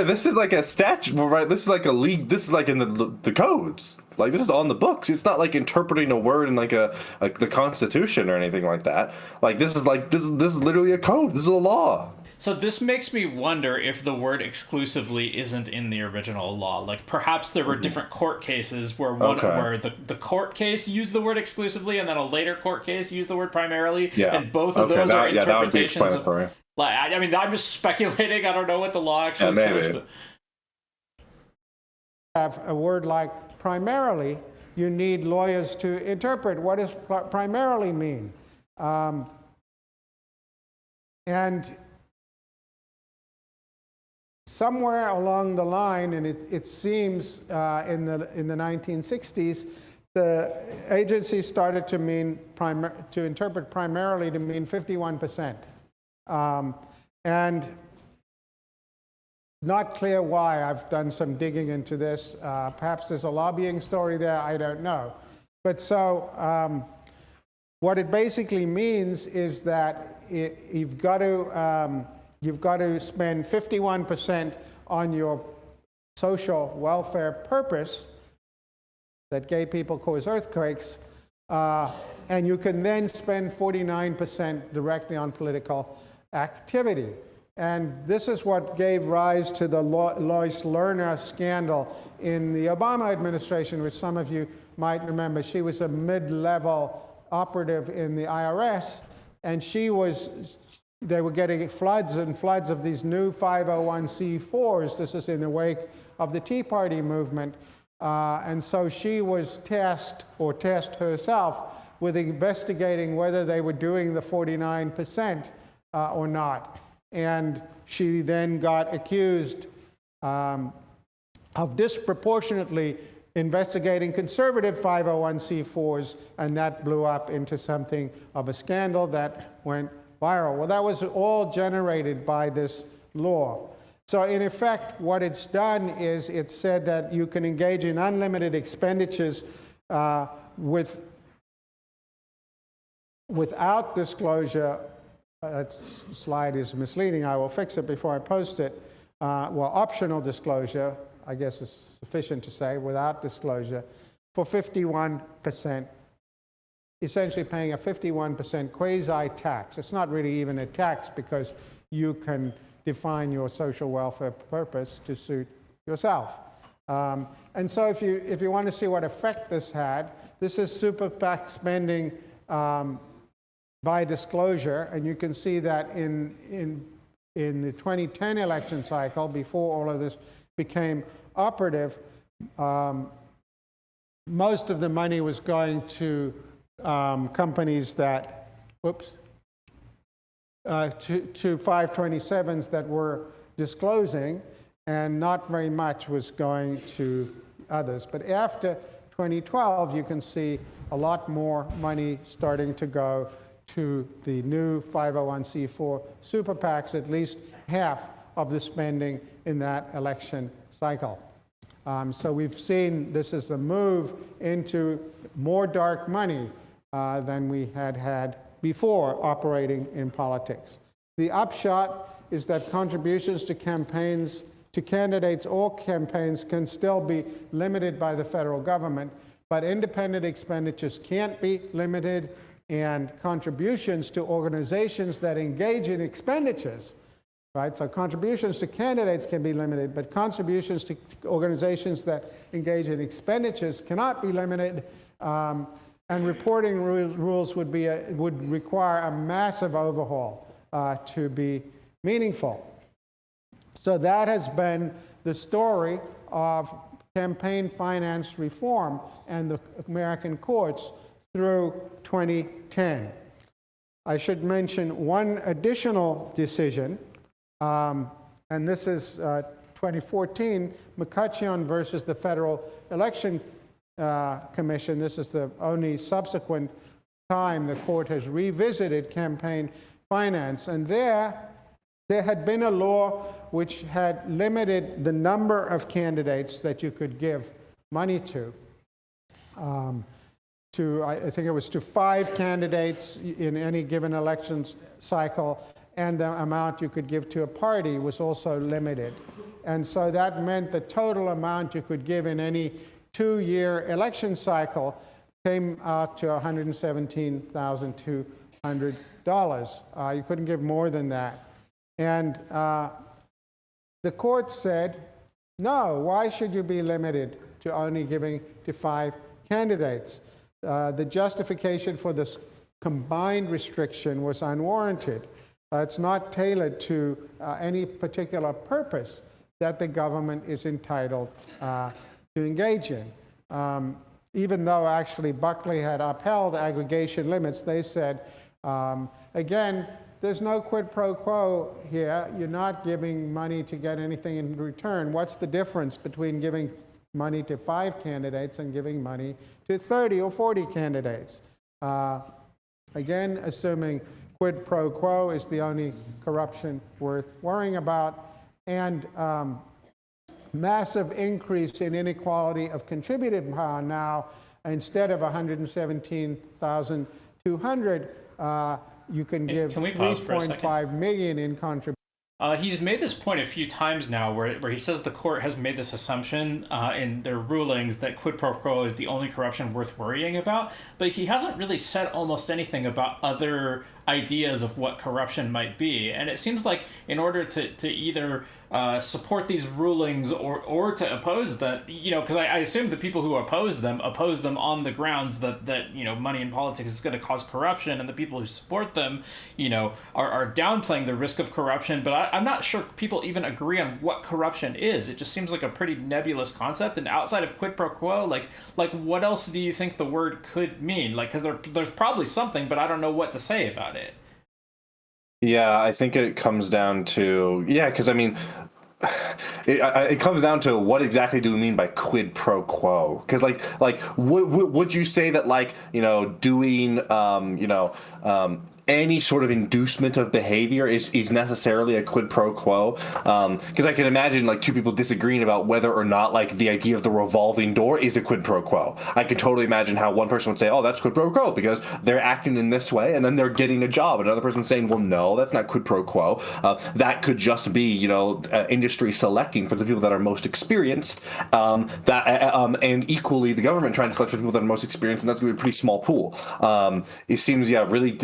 This is like a statute, right? This is like a league. This is like in the codes. Like, this is on the books. It's not like interpreting a word in like the Constitution or anything like that. Like, this is literally a code. This is a law. So this makes me wonder if the word exclusively isn't in the original law. Like, perhaps there were different court cases where where the court case used the word exclusively, and then a later court case used the word primarily. Yeah. And both of those are interpretations of. Like, I mean, I'm just speculating. I don't know what the law actually says. But... have a word like primarily, you need lawyers to interpret what does primarily mean. And somewhere along the line, and it seems in the 1960s, the agency started to interpret primarily to mean 51%. And not clear why. I've done some digging into this. Perhaps there's a lobbying story there, I don't know. But so what it basically means is that you've got to spend 51% on your social welfare purpose, that gay people cause earthquakes, and you can then spend 49% directly on political activity. And this is what gave rise to the Lois Lerner scandal in the Obama administration, which some of you might remember. She was a mid-level operative in the IRS, and they were getting floods and floods of these new 501c4s. This is in the wake of the Tea Party movement. And so she was tasked herself with investigating whether they were doing the 49% or not. And she then got accused of disproportionately investigating conservative 501c4s, and that blew up into something of a scandal that went viral. Well, that was all generated by this law. So in effect, what it's done is it's said that you can engage in unlimited expenditures without disclosure. That slide is misleading. I will fix it before I post it. Well, optional disclosure, I guess is sufficient to say, without disclosure, for 51%, essentially paying a 51% quasi-tax. It's not really even a tax because you can define your social welfare purpose to suit yourself. And so if you want to see what effect this had, this is super PAC spending by disclosure, and you can see that in the 2010 election cycle, before all of this became operative, most of the money was going to companies that, to 527s that were disclosing, and not very much was going to others. But after 2012, you can see a lot more money starting to go to the new 501c4 super PACs, at least half of the spending in that election cycle. So we've seen this is a move into more dark money than we had before operating in politics. The upshot is that contributions to campaigns, to candidates or campaigns, can still be limited by the federal government, but independent expenditures can't be limited, and contributions to organizations that engage in expenditures, right? So contributions to candidates can be limited, but contributions to organizations that engage in expenditures cannot be limited, and reporting rules would require a massive overhaul to be meaningful. So that has been the story of campaign finance reform and the American courts through 2010. I should mention one additional decision, and this is 2014, McCutcheon versus the Federal Election Commission. This is the only subsequent time the court has revisited campaign finance, and there had been a law which had limited the number of candidates that you could give money to. I think it was to 5 candidates in any given elections cycle, and the amount you could give to a party was also limited. And so that meant the total amount you could give in any 2-year election cycle came out to $117,200. You couldn't give more than that. And the court said, no, why should you be limited to only giving to 5 candidates? The justification for this combined restriction was unwarranted. It's not tailored to any particular purpose that the government is entitled to engage in. Even though actually Buckley had upheld aggregation limits, they said, again, there's no quid pro quo here. You're not giving money to get anything in return. What's the difference between giving money to 5 candidates and giving money to 30 or 40 candidates? Again, assuming quid pro quo is the only corruption worth worrying about, and massive increase in inequality of contributed power now. Instead of 117,200, you can give 3.5 million in contributions. He's made this point a few times now where he says the court has made this assumption in their rulings that quid pro quo is the only corruption worth worrying about, but he hasn't really said almost anything about other ideas of what corruption might be. And it seems like in order to either support these rulings or to oppose that, because I assume the people who oppose them on the grounds that money in politics is going to cause corruption, and the people who support them, are downplaying the risk of corruption. But I'm not sure people even agree on what corruption is. It just seems like a pretty nebulous concept. And outside of quid pro quo, like what else do you think the word could mean? Because there's probably something, but I don't know what to say about it. Yeah, I think it comes down to, because I mean, it comes down to what exactly do we mean by quid pro quo? Because would you say that doing any sort of inducement of behavior is necessarily a quid pro quo? Because I can imagine 2 people disagreeing about whether or not the idea of the revolving door is a quid pro quo. I can totally imagine how one person would say, oh, that's quid pro quo because they're acting in this way and then they're getting a job. Another person saying, well, no, that's not quid pro quo. That could just be industry selecting for the people that are most experienced, and equally the government trying to select for the people that are most experienced, and that's going to be a pretty small pool. It seems, really,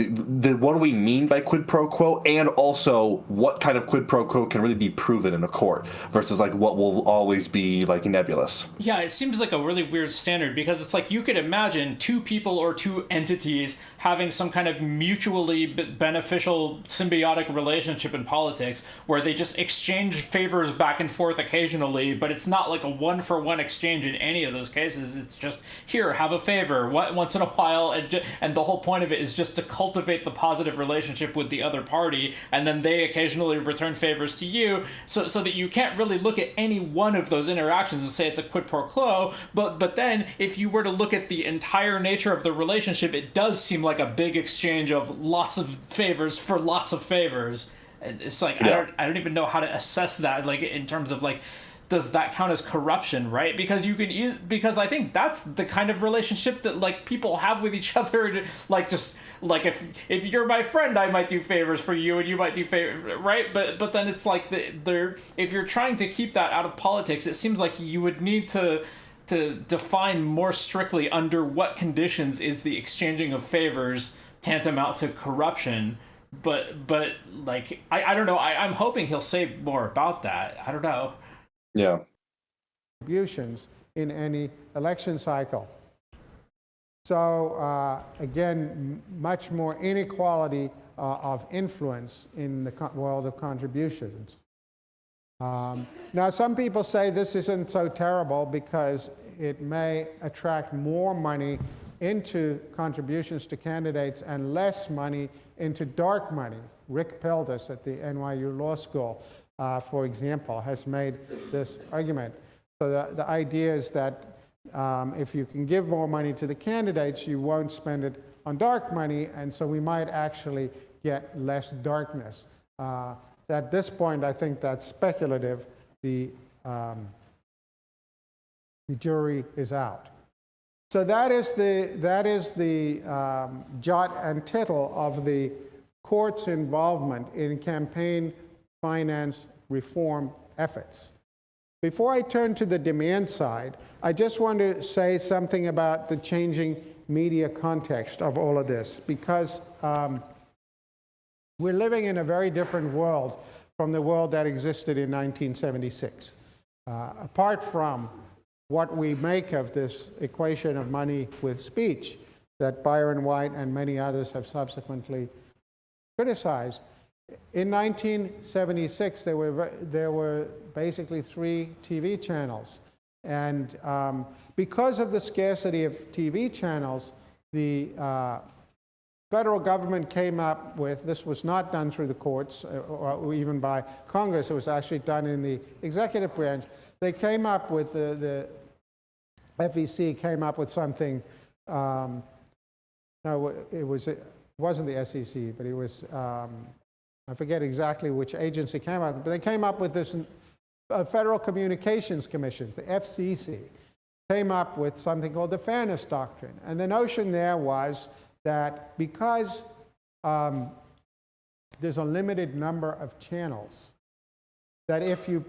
what do we mean by quid pro quo, and also what kind of quid pro quo can really be proven in a court versus what will always be nebulous. Yeah, it seems like a really weird standard, because it's you could imagine 2 people or 2 entities having some kind of mutually beneficial symbiotic relationship in politics where they just exchange favors back and forth occasionally, but it's not a one-for-one exchange in any of those cases. It's just, here, have a favor once in a while, and the whole point of it is just to cultivate the positive relationship with the other party, and then they occasionally return favors to you, so that you can't really look at any one of those interactions and say it's a quid pro quo. But then if you were to look at the entire nature of the relationship, it does seem like a big exchange of lots of favors for lots of favors. And it's like, Yeah. I don't even know how to assess that, like, in terms of, like, does that count as corruption, right? Because you can because I think that's the kind of relationship that, like, people have with each other. Like, just like, if you're my friend, I might do favors for you, and you might do favors, right? But then it's like if you're trying to keep that out of politics, it seems like you would need to define more strictly under what conditions is the exchanging of favors tantamount to corruption. But like, I don't know. I'm hoping he'll say more about that. I don't know. Yeah. Contributions in any election cycle. So again, much more inequality of influence in the world of contributions. Now, some people say this isn't so terrible because it may attract more money into contributions to candidates and less money into dark money. Rick Pildes at the NYU Law School, for example, has made this argument. So the idea is that if you can give more money to the candidates, you won't spend it on dark money, and so we might actually get less darkness. At this point, I think that's speculative. The jury is out. So that is the jot and tittle of the court's involvement in campaign finance reform efforts. Before I turn to the demand side, I just want to say something about the changing media context of all of this, because we're living in a very different world from the world that existed in 1976. Apart from what we make of this equation of money with speech that Byron White and many others have subsequently criticized, in 1976 there were basically 3 TV channels, and because of the scarcity of TV channels, the federal government came up with, this was not done through the courts or even by Congress, it was actually done in the executive branch. They came up with, the FEC came up with something, no, it wasn't the SEC, but it was, I forget exactly which agency came up, but they came up with this, Federal Communications Commissions, the FCC, came up with something called the Fairness Doctrine. And the notion there was that because there's a limited number of channels, that if a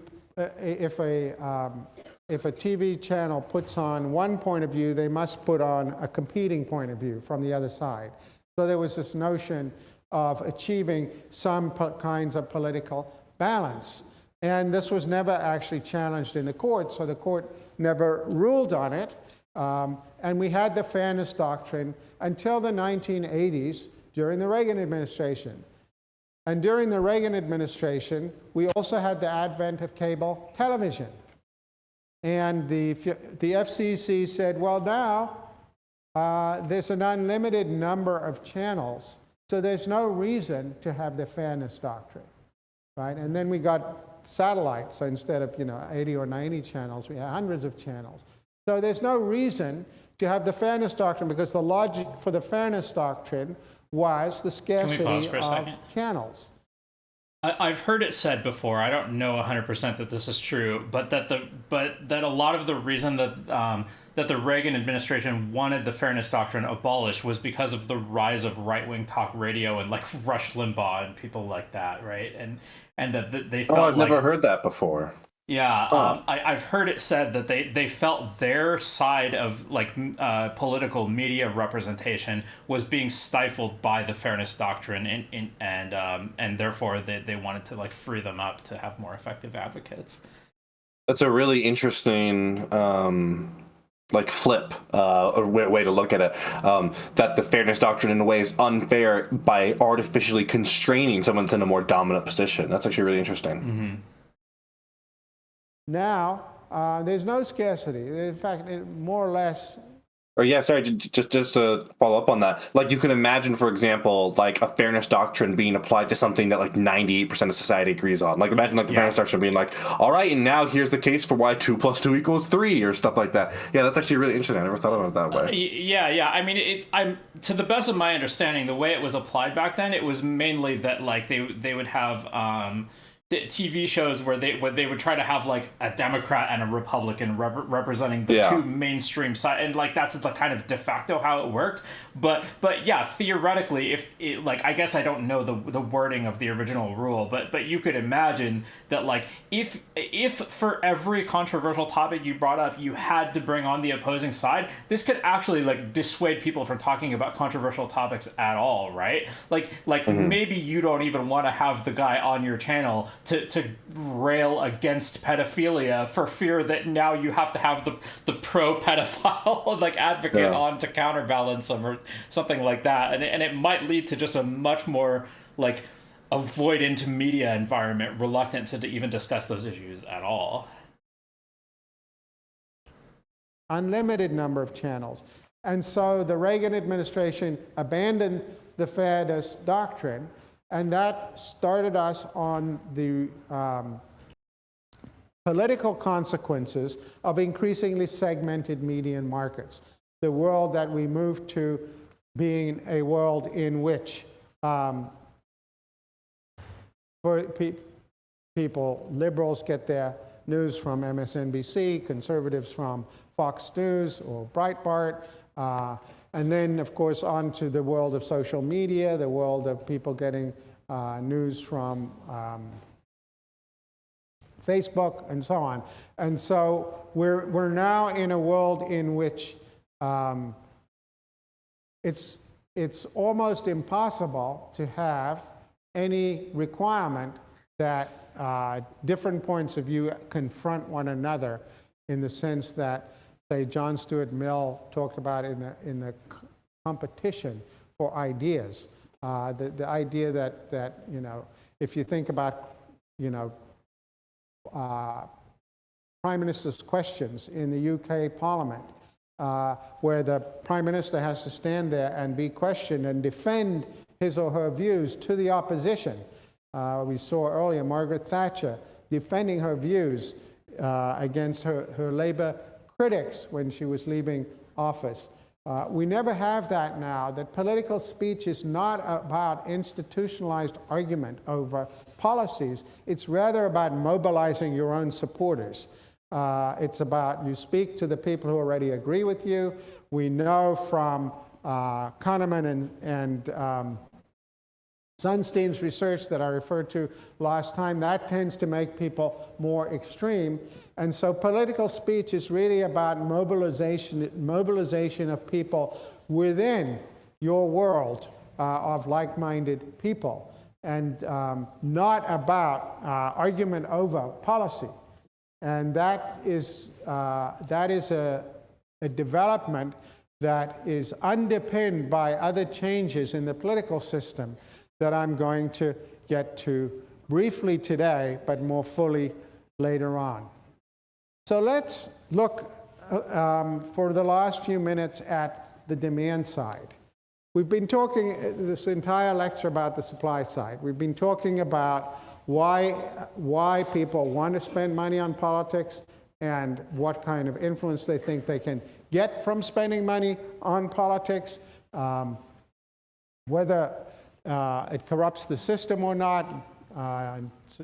TV channel puts on one point of view, they must put on a competing point of view from the other side. So there was this notion of achieving some kinds of political balance. And this was never actually challenged in the court, so the court never ruled on it. And we had the Fairness Doctrine until the 1980s during the Reagan administration. And during the Reagan administration, we also had the advent of cable television. And the FCC said, well, now there's an unlimited number of channels, so there's no reason to have the Fairness Doctrine, right? And then we got satellites, so instead of 80 or 90 channels, we have hundreds of channels. So there's no reason to have the Fairness Doctrine, because the logic for the Fairness Doctrine was the scarcity of channels. I've heard it said before, I don't know 100% that this is true, but that a lot of the reason that that the Reagan administration wanted the Fairness Doctrine abolished was because of the rise of right-wing talk radio and like Rush Limbaugh and people like that, right? And that they felt I've never heard that before. Yeah, I've heard it said that they felt their side of like political media representation was being stifled by the Fairness Doctrine, and therefore they wanted to like free them up to have more effective advocates. That's a really interesting like flip or way to look at it. That the Fairness Doctrine in a way is unfair by artificially constraining someone in a more dominant position. That's actually really interesting. Mm-hmm. Now, there's no scarcity. In fact, more or less, Or yeah, sorry, just to follow up on that. Like you can imagine, for example, like a fairness doctrine being applied to something that like 98% of society agrees on. Like imagine like the fairness doctrine being like, all right, and now here's the case for why 2 + 2 = 3 or stuff like that. Yeah, that's actually really interesting. I never thought about it that way. Yeah. I mean, I'm to the best of my understanding, the way it was applied back then, it was mainly that like they would have TV shows where they would try to have like a Democrat and a Republican representing the two mainstream side, and like that's the kind of de facto how it worked. But yeah, theoretically, if it, like I guess I don't know the wording of the original rule, but you could imagine that like if for every controversial topic you brought up you had to bring on the opposing side, this could actually like dissuade people from talking about controversial topics at all, right? Like maybe you don't even want to have the guy on your channel to rail against pedophilia for fear that now you have to have the pro pedophile like advocate on to counterbalance them or something like that, and it might lead to just a much more like avoidant media environment, reluctant to even discuss those issues at all. Unlimited number of channels. And so the Reagan administration abandoned the fairness doctrine, and that started us on the political consequences of increasingly segmented media markets. The world that we moved to being a world in which people, liberals get their news from MSNBC, conservatives from Fox News or Breitbart, and then, of course, on to the world of social media, the world of people getting news from Facebook and so on. And so we're now in a world in which it's almost impossible to have any requirement that different points of view confront one another, in the sense that, say, John Stuart Mill talked about in the competition for ideas. The idea that you know, if you think about, you know, Prime Minister's questions in the UK Parliament, where the Prime Minister has to stand there and be questioned and defend his or her views to the opposition. We saw earlier Margaret Thatcher defending her views against her Labour critics when she was leaving office. We never have that now. That political speech is not about institutionalized argument over policies. It's rather about mobilizing your own supporters. It's about you speak to the people who already agree with you. We know from Kahneman and Sunstein's research that I referred to last time, that tends to make people more extreme. And so political speech is really about mobilization of people within your world of like-minded people, and not about argument over policy. And that is a development that is underpinned by other changes in the political system that I'm going to get to briefly today, but more fully later on. So let's look for the last few minutes at the demand side. We've been talking this entire lecture about the supply side. We've been talking about why people want to spend money on politics and what kind of influence they think they can get from spending money on politics, whether it corrupts the system or not,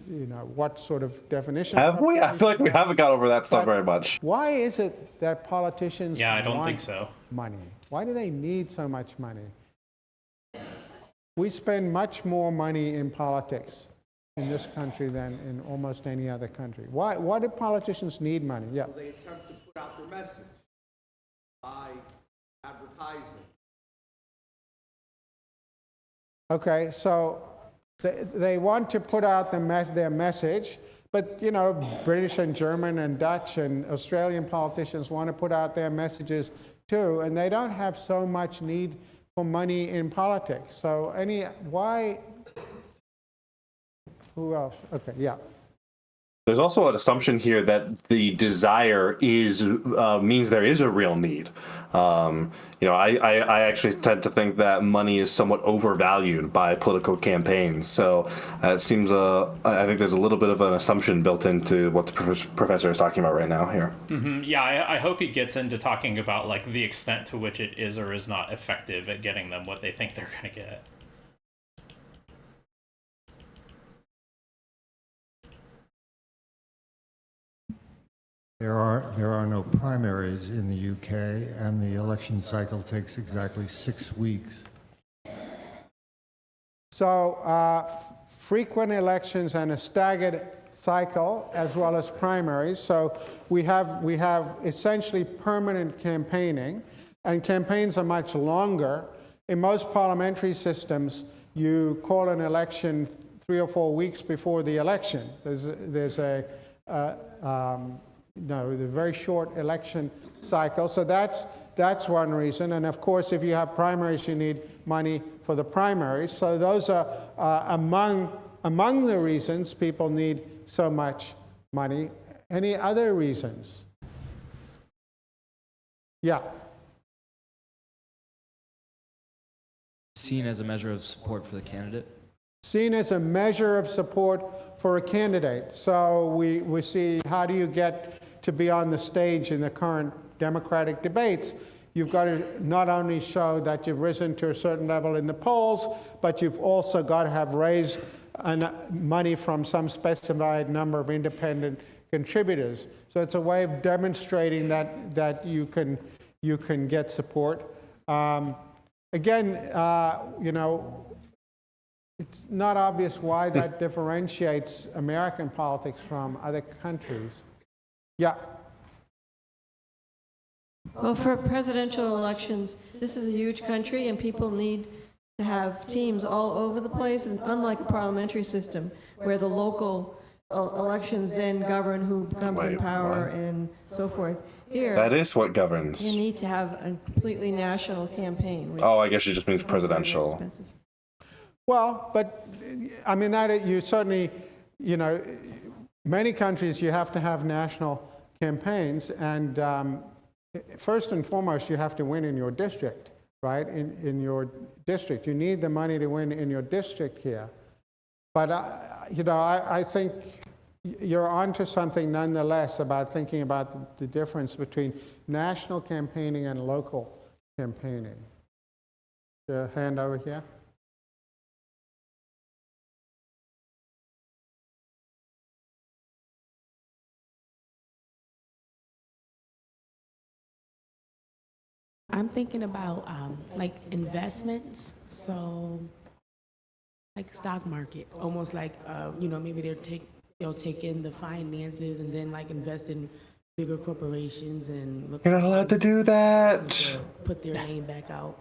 you know, what sort of definition. Have we? I feel like we haven't got over that stuff very much. Why is it that politicians I don't want think so. money? Why do they need so much money? We spend much more money in politics in this country than in almost any other country. Why do politicians need money? Yeah. They attempt to put out their message by advertising. Okay, so they want to put out their message, but you know, British and German and Dutch and Australian politicians want to put out their messages too, and they don't have so much need for money in politics. So why? Who else? Okay, yeah. There's also an assumption here that the desire is means there is a real need. I actually tend to think that money is somewhat overvalued by political campaigns. So it seems I think there's a little bit of an assumption built into what the professor is talking about right now here. Yeah, I hope he gets into talking about like the extent to which it is or is not effective at getting them what they think they're going to get. There are no primaries in the UK, and the election cycle takes exactly 6 weeks. So frequent elections and a staggered cycle, as well as primaries. So we have essentially permanent campaigning, and campaigns are much longer. In most parliamentary systems, you call an election 3 or 4 weeks before the election. There's a very short election cycle. So that's one reason. And of course, if you have primaries, you need money for the primaries. So those are among the reasons people need so much money. Any other reasons? Yeah. Seen as a measure of support for the candidate? Seen as a measure of support for a candidate. So we see, how do you get to be on the stage in the current Democratic debates? You've got to not only show that you've risen to a certain level in the polls, but you've also got to have raised money from some specified number of independent contributors. So it's a way of demonstrating that you can get support. Again, it's not obvious why that differentiates American politics from other countries. Yeah. Well, for presidential elections, this is a huge country, and people need to have teams all over the place, and unlike a parliamentary system where the local elections then govern who comes in power and so forth. Here, That is what governs. you need to have a completely national campaign. Oh, I guess it just means presidential. Expensive. Well, but I mean, that you certainly, many countries you have to have national campaigns, and first and foremost, you have to win in your district, right? In your district, you need the money to win in your district here. But I think you're onto something nonetheless about thinking about the difference between national campaigning and local campaigning. The hand over here. I'm thinking about like investments, so like stock market, almost like maybe they'll take in the finances and then like invest in bigger corporations and look. You're not allowed to do that. To put their name back out.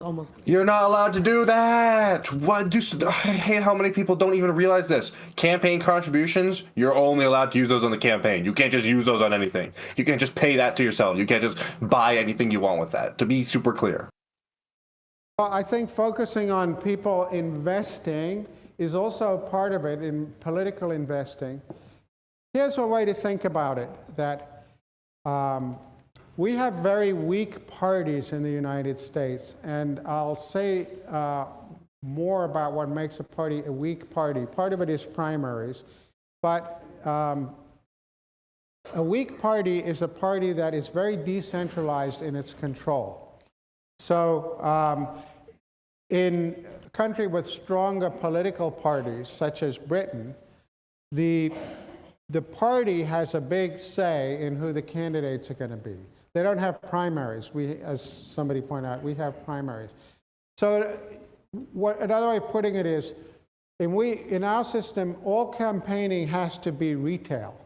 Almost. You're not allowed to do that. I hate how many people don't even realize this. Campaign contributions, you're only allowed to use those on the campaign. You can't just use those on anything. You can't just pay that to yourself. You can't just buy anything you want with that, to be super clear. Well, I think focusing on people investing is also part of it in political investing. Here's a way to think about it, that we have very weak parties in the United States, and I'll say more about what makes a party a weak party. Part of it is primaries, but a weak party is a party that is very decentralized in its control. So in a country with stronger political parties, such as Britain, the party has a big say in who the candidates are going to be. They don't have primaries. As somebody pointed out, we have primaries. So another way of putting it is, in our system, all campaigning has to be retail.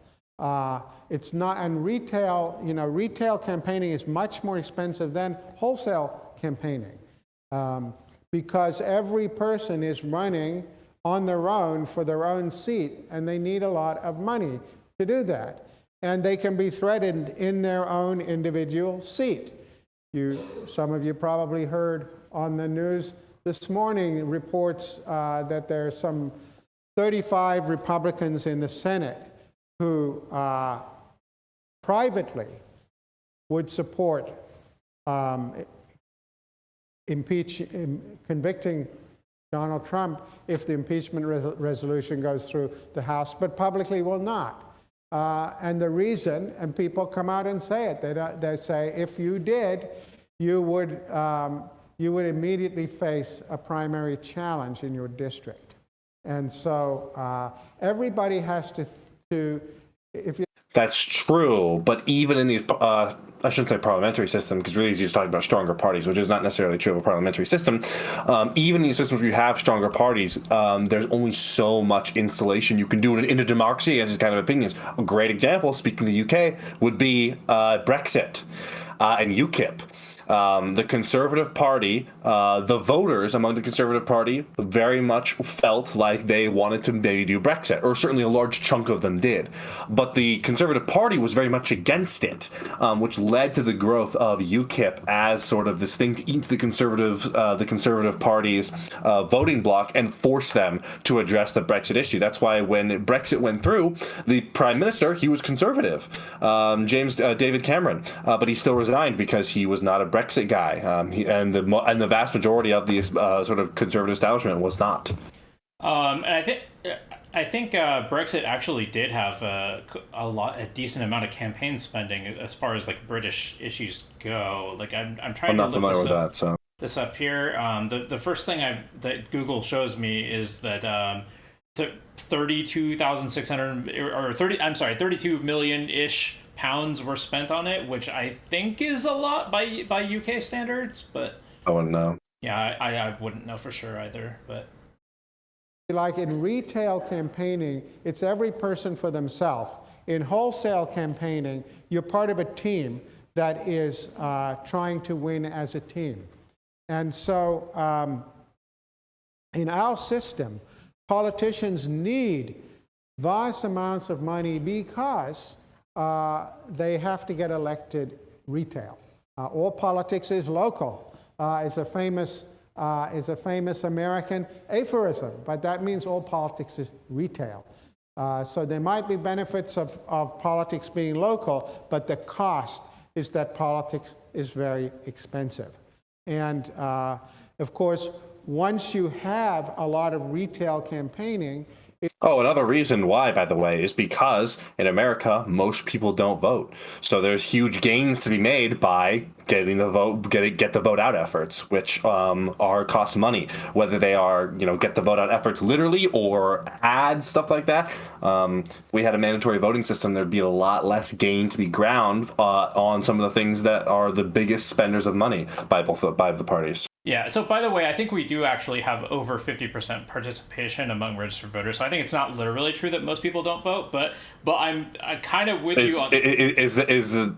It's not, and retail campaigning is much more expensive than wholesale campaigning, because every person is running on their own for their own seat, and they need a lot of money to do that. And they can be threatened in their own individual seat. Some of you probably heard on the news this morning reports that there are some 35 Republicans in the Senate who privately would support convicting Donald Trump if the impeachment resolution goes through the House, but publicly will not. And the reason, and people come out and say it, they say if you did, you would immediately face a primary challenge in your district. And so everybody has to if you. That's true, but even in these, I shouldn't say parliamentary system, because really he's just talking about stronger parties, which is not necessarily true of a parliamentary system. Even in these systems where you have stronger parties, there's only so much insulation you can do in a democracy against these kind of opinions. A great example, speaking of the UK, would be Brexit and UKIP. The Conservative Party, the voters among the Conservative Party very much felt like they wanted to maybe do Brexit, or certainly a large chunk of them did. But the Conservative Party was very much against it, which led to the growth of UKIP as sort of this thing to eat the Conservative Party's voting bloc and force them to address the Brexit issue. That's why when Brexit went through, the Prime Minister, he was Conservative, David Cameron, but he still resigned because he was not a Brexit guy, and the vast majority of the sort of conservative establishment was not. And I think Brexit actually did have a decent amount of campaign spending as far as like British issues go. Like I'm trying to look this up here. The first thing that Google shows me is that 32 million-ish pounds were spent on it, which I think is a lot by UK standards, but I wouldn't know. Yeah, I wouldn't know for sure either, but like in retail campaigning, it's every person for themselves. In wholesale campaigning, you're part of a team that is trying to win as a team. And so in our system, politicians need vast amounts of money because they have to get elected retail. All politics is local. Is a famous American aphorism, but that means all politics is retail. So there might be benefits of politics being local, but the cost is that politics is very expensive. And of course, once you have a lot of retail campaigning, another reason why, by the way, is because in America, most people don't vote. So there's huge gains to be made by getting the vote, get the vote out efforts, which cost money, whether they are, get the vote out efforts literally or ads, stuff like that. If we had a mandatory voting system, there'd be a lot less gain to be ground on some of the things that are the biggest spenders of money by the parties. Yeah, so by the way, I think we do actually have over 50% participation among registered voters. So I think it's not literally true that most people don't vote, but I'm kind of with you on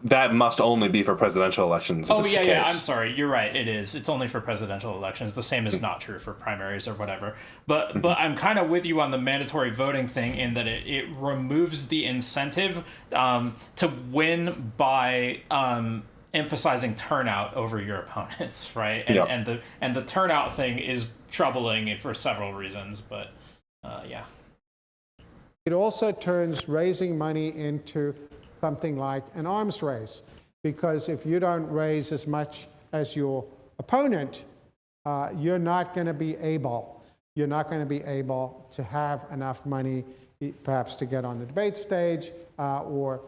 that must only be for presidential elections. Oh yeah, I'm sorry, you're right. It is. It's only for presidential elections. The same is not true for primaries or whatever. But I'm kind of with you on the mandatory voting thing in that it removes the incentive to win by emphasizing turnout over your opponents, right? And the turnout thing is troubling for several reasons, but yeah. It also turns raising money into something like an arms race, because if you don't raise as much as your opponent, you're not going to be able to have enough money perhaps to get on the debate stage or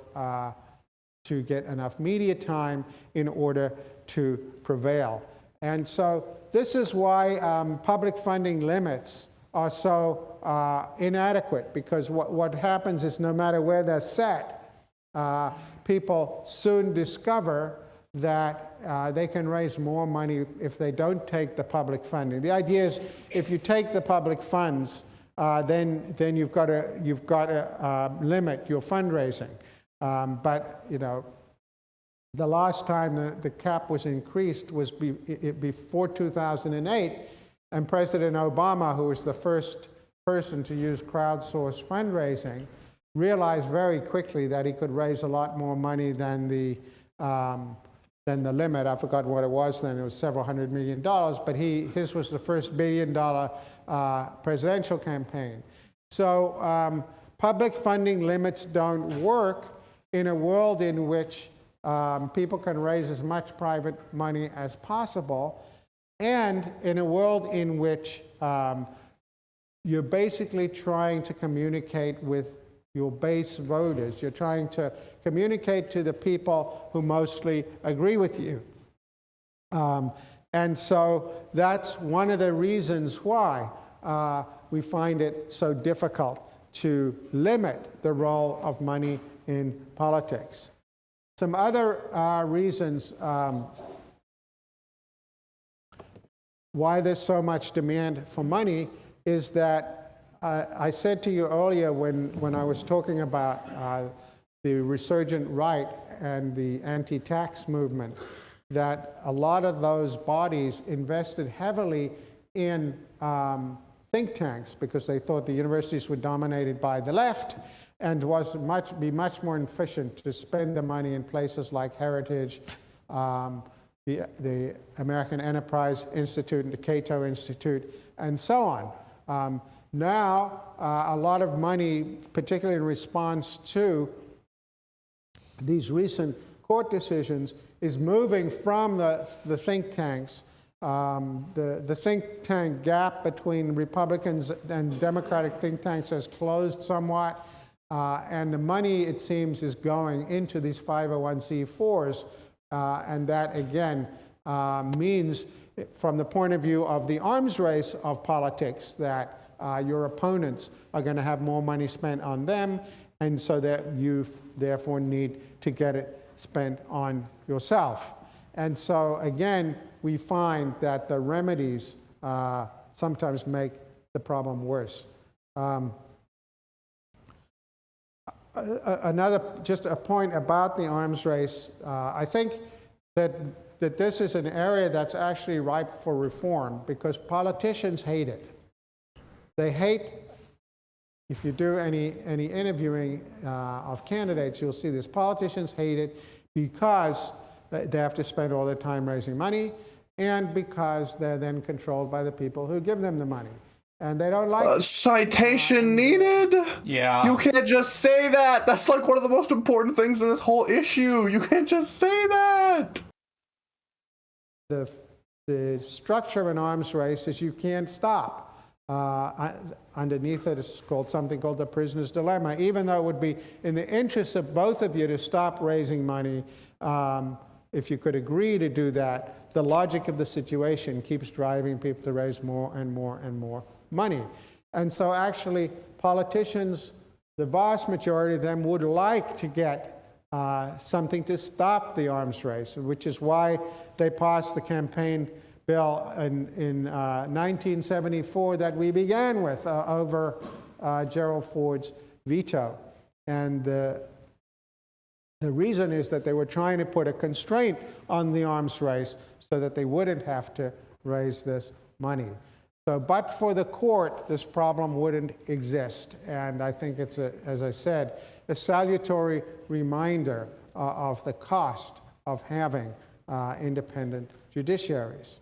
to get enough media time in order to prevail. And so this is why public funding limits are so inadequate, because what happens is no matter where they're set, people soon discover that they can raise more money if they don't take the public funding. The idea is if you take the public funds, then you've got to limit your fundraising. But the last time the cap was increased was before 2008, and President Obama, who was the first person to use crowdsourced fundraising, realized very quickly that he could raise a lot more money than the limit. I forgot what it was then. It was several $100 million, but his was the first $1 billion presidential campaign. So public funding limits don't work in a world in which people can raise as much private money as possible, and in a world in which you're basically trying to communicate with your base voters. You're trying to communicate to the people who mostly agree with you. And so that's one of the reasons why we find it so difficult to limit the role of money in politics. Some other reasons why there's so much demand for money is that I said to you earlier when I was talking about the resurgent right and the anti-tax movement, that a lot of those bodies invested heavily in think tanks because they thought the universities were dominated by the left and be much more efficient to spend the money in places like Heritage, the American Enterprise Institute and the Cato Institute, and so on. Now, a lot of money, particularly in response to these recent court decisions, is moving from the think tanks. The think tank gap between Republicans and Democratic think tanks has closed somewhat, and the money, it seems, is going into these 501c4s, and that, again, means, from the point of view of the arms race of politics, that your opponents are going to have more money spent on them, and so that you therefore need to get it spent on yourself. And so, again, we find that the remedies sometimes make the problem worse. Just a point about the arms race. I think that this is an area that's actually ripe for reform because politicians hate it. They hate, if you do any interviewing of candidates, you'll see this. Politicians hate it because they have to spend all their time raising money and because they're then controlled by the people who give them the money. And they don't like citation needed? Yeah. You can't just say that. That's like one of the most important things in this whole issue. You can't just say that. The structure of an arms race is you can't stop. Underneath it is something called the prisoner's dilemma. Even though it would be in the interest of both of you to stop raising money, if you could agree to do that, the logic of the situation keeps driving people to raise more and more and more money. And so actually politicians, the vast majority of them, would like to get something to stop the arms race, which is why they passed the campaign bill in 1974 that we began with over Gerald Ford's veto. And the reason is that they were trying to put a constraint on the arms race so that they wouldn't have to raise this money. So, but for the court, this problem wouldn't exist. And I think it's, as I said, a salutary reminder of the cost of having independent judiciaries.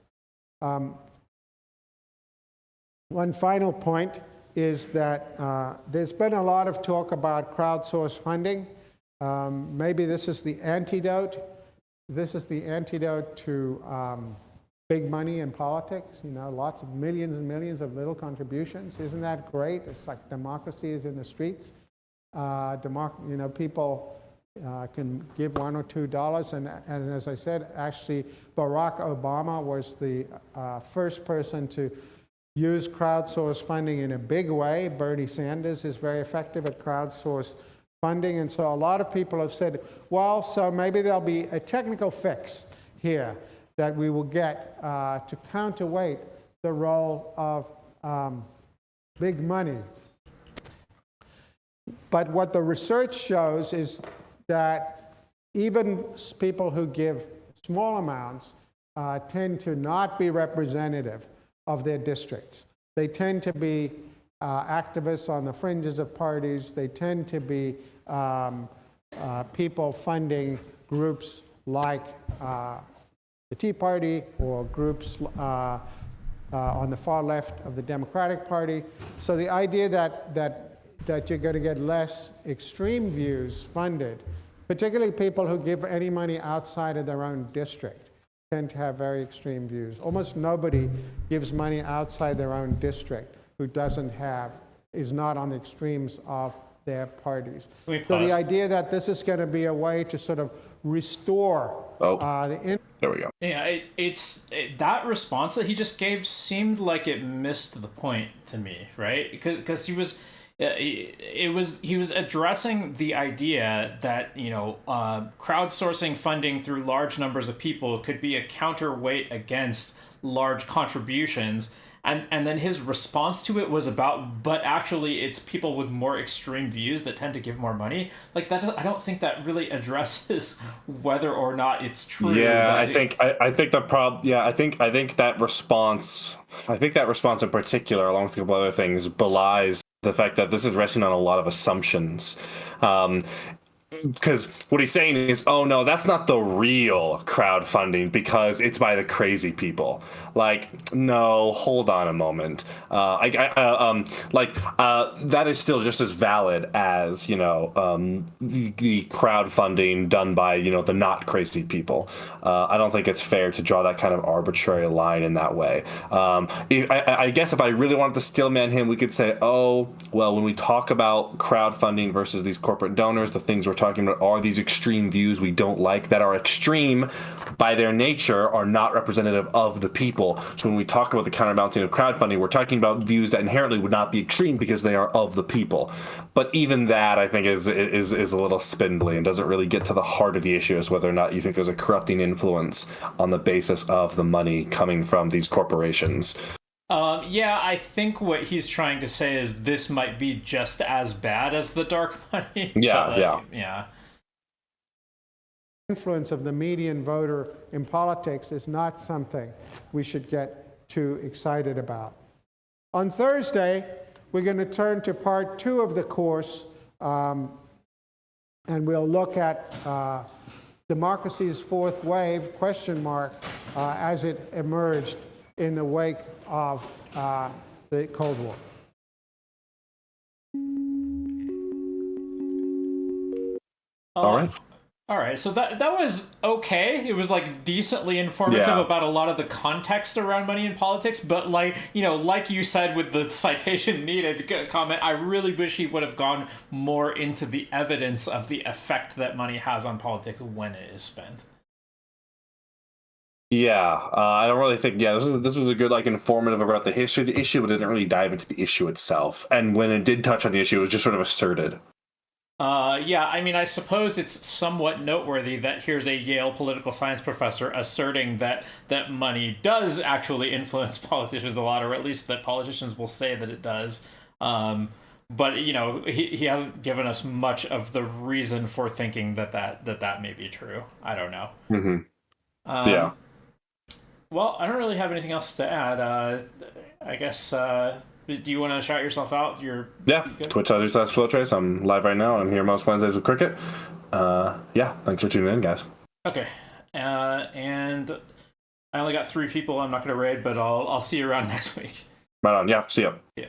One final point is that there's been a lot of talk about crowdsourced funding. Maybe this is the antidote. This is the antidote to big money in politics. You know, lots of millions and millions of little contributions. Isn't that great? It's like democracy is in the streets. People can give $1 or $2, and as I said, actually, Barack Obama was the first person to use crowdsourced funding in a big way. Bernie Sanders is very effective at crowdsourced funding, and so a lot of people have said, well, so maybe there'll be a technical fix here that we will get to counterweight the role of big money. But what the research shows is that even people who give small amounts tend to not be representative of their districts. They tend to be activists on the fringes of parties. They tend to be people funding groups like the Tea Party or groups on the far left of the Democratic Party. So the idea that that you're going to get less extreme views funded, particularly people who give any money outside of their own district tend to have very extreme views. Almost nobody gives money outside their own district who is not on the extremes of their parties. So the idea that this is going to be a way to sort of restore there we go. Yeah, that response that he just gave seemed like it missed the point to me, right? Because he was addressing the idea that crowdsourcing funding through large numbers of people could be a counterweight against large contributions. And then his response to it was but actually it's people with more extreme views that tend to give more money. Like I don't think that really addresses whether or not it's true. Yeah, I think the problem. Yeah, I think that response in particular, along with a couple other things, belies the fact that this is resting on a lot of assumptions. Because what he's saying is, oh no, that's not the real crowdfunding because it's by the crazy people. Like, no, hold on a moment. That is still just as valid as the crowdfunding done by the not crazy people. I don't think it's fair to draw that kind of arbitrary line in that way. I guess if I really wanted to steelman him, we could say, oh well, when we talk about crowdfunding versus these corporate donors, the things we're talking about are these extreme views we don't like that are extreme by their nature, are not representative of the people. So when we talk about the counterbalancing of crowdfunding, we're talking about views that inherently would not be extreme because they are of the people. But even that, I think, is a little spindly and doesn't really get to the heart of the issue as whether or not you think there's a corrupting influence on the basis of the money coming from these corporations. Yeah, I think what he's trying to say is this might be just as bad as the dark money. Yeah. Influence of the median voter in politics is not something we should get too excited about. On Thursday, we're going to turn to part 2 of the course, and we'll look at democracy's fourth wave, as it emerged in the wake of the Cold War. All right, so that was okay. It was like decently informative about a lot of the context around money in politics, but like you said with the citation needed comment, I really wish he would have gone more into the evidence of the effect that money has on politics when it is spent. Yeah, I don't really think. Yeah, this was a good informative about the history of the issue, but it didn't really dive into the issue itself. And when it did touch on the issue, it was just sort of asserted. Yeah, I mean, I suppose it's somewhat noteworthy that here's a Yale political science professor asserting that money does actually influence politicians a lot, or at least that politicians will say that it does. But he hasn't given us much of the reason for thinking that may be true. I don't know. Mm-hmm. Yeah. Well, I don't really have anything else to add. I guess. Do you want to shout yourself out? Twitch.tv/Flowtrace. I'm live right now. I'm here most Wednesdays with Cricket. Thanks for tuning in, guys. Okay. And I only got 3 people I'm not going to raid, but I'll see you around next week. Right on. Yeah, see ya. Yeah.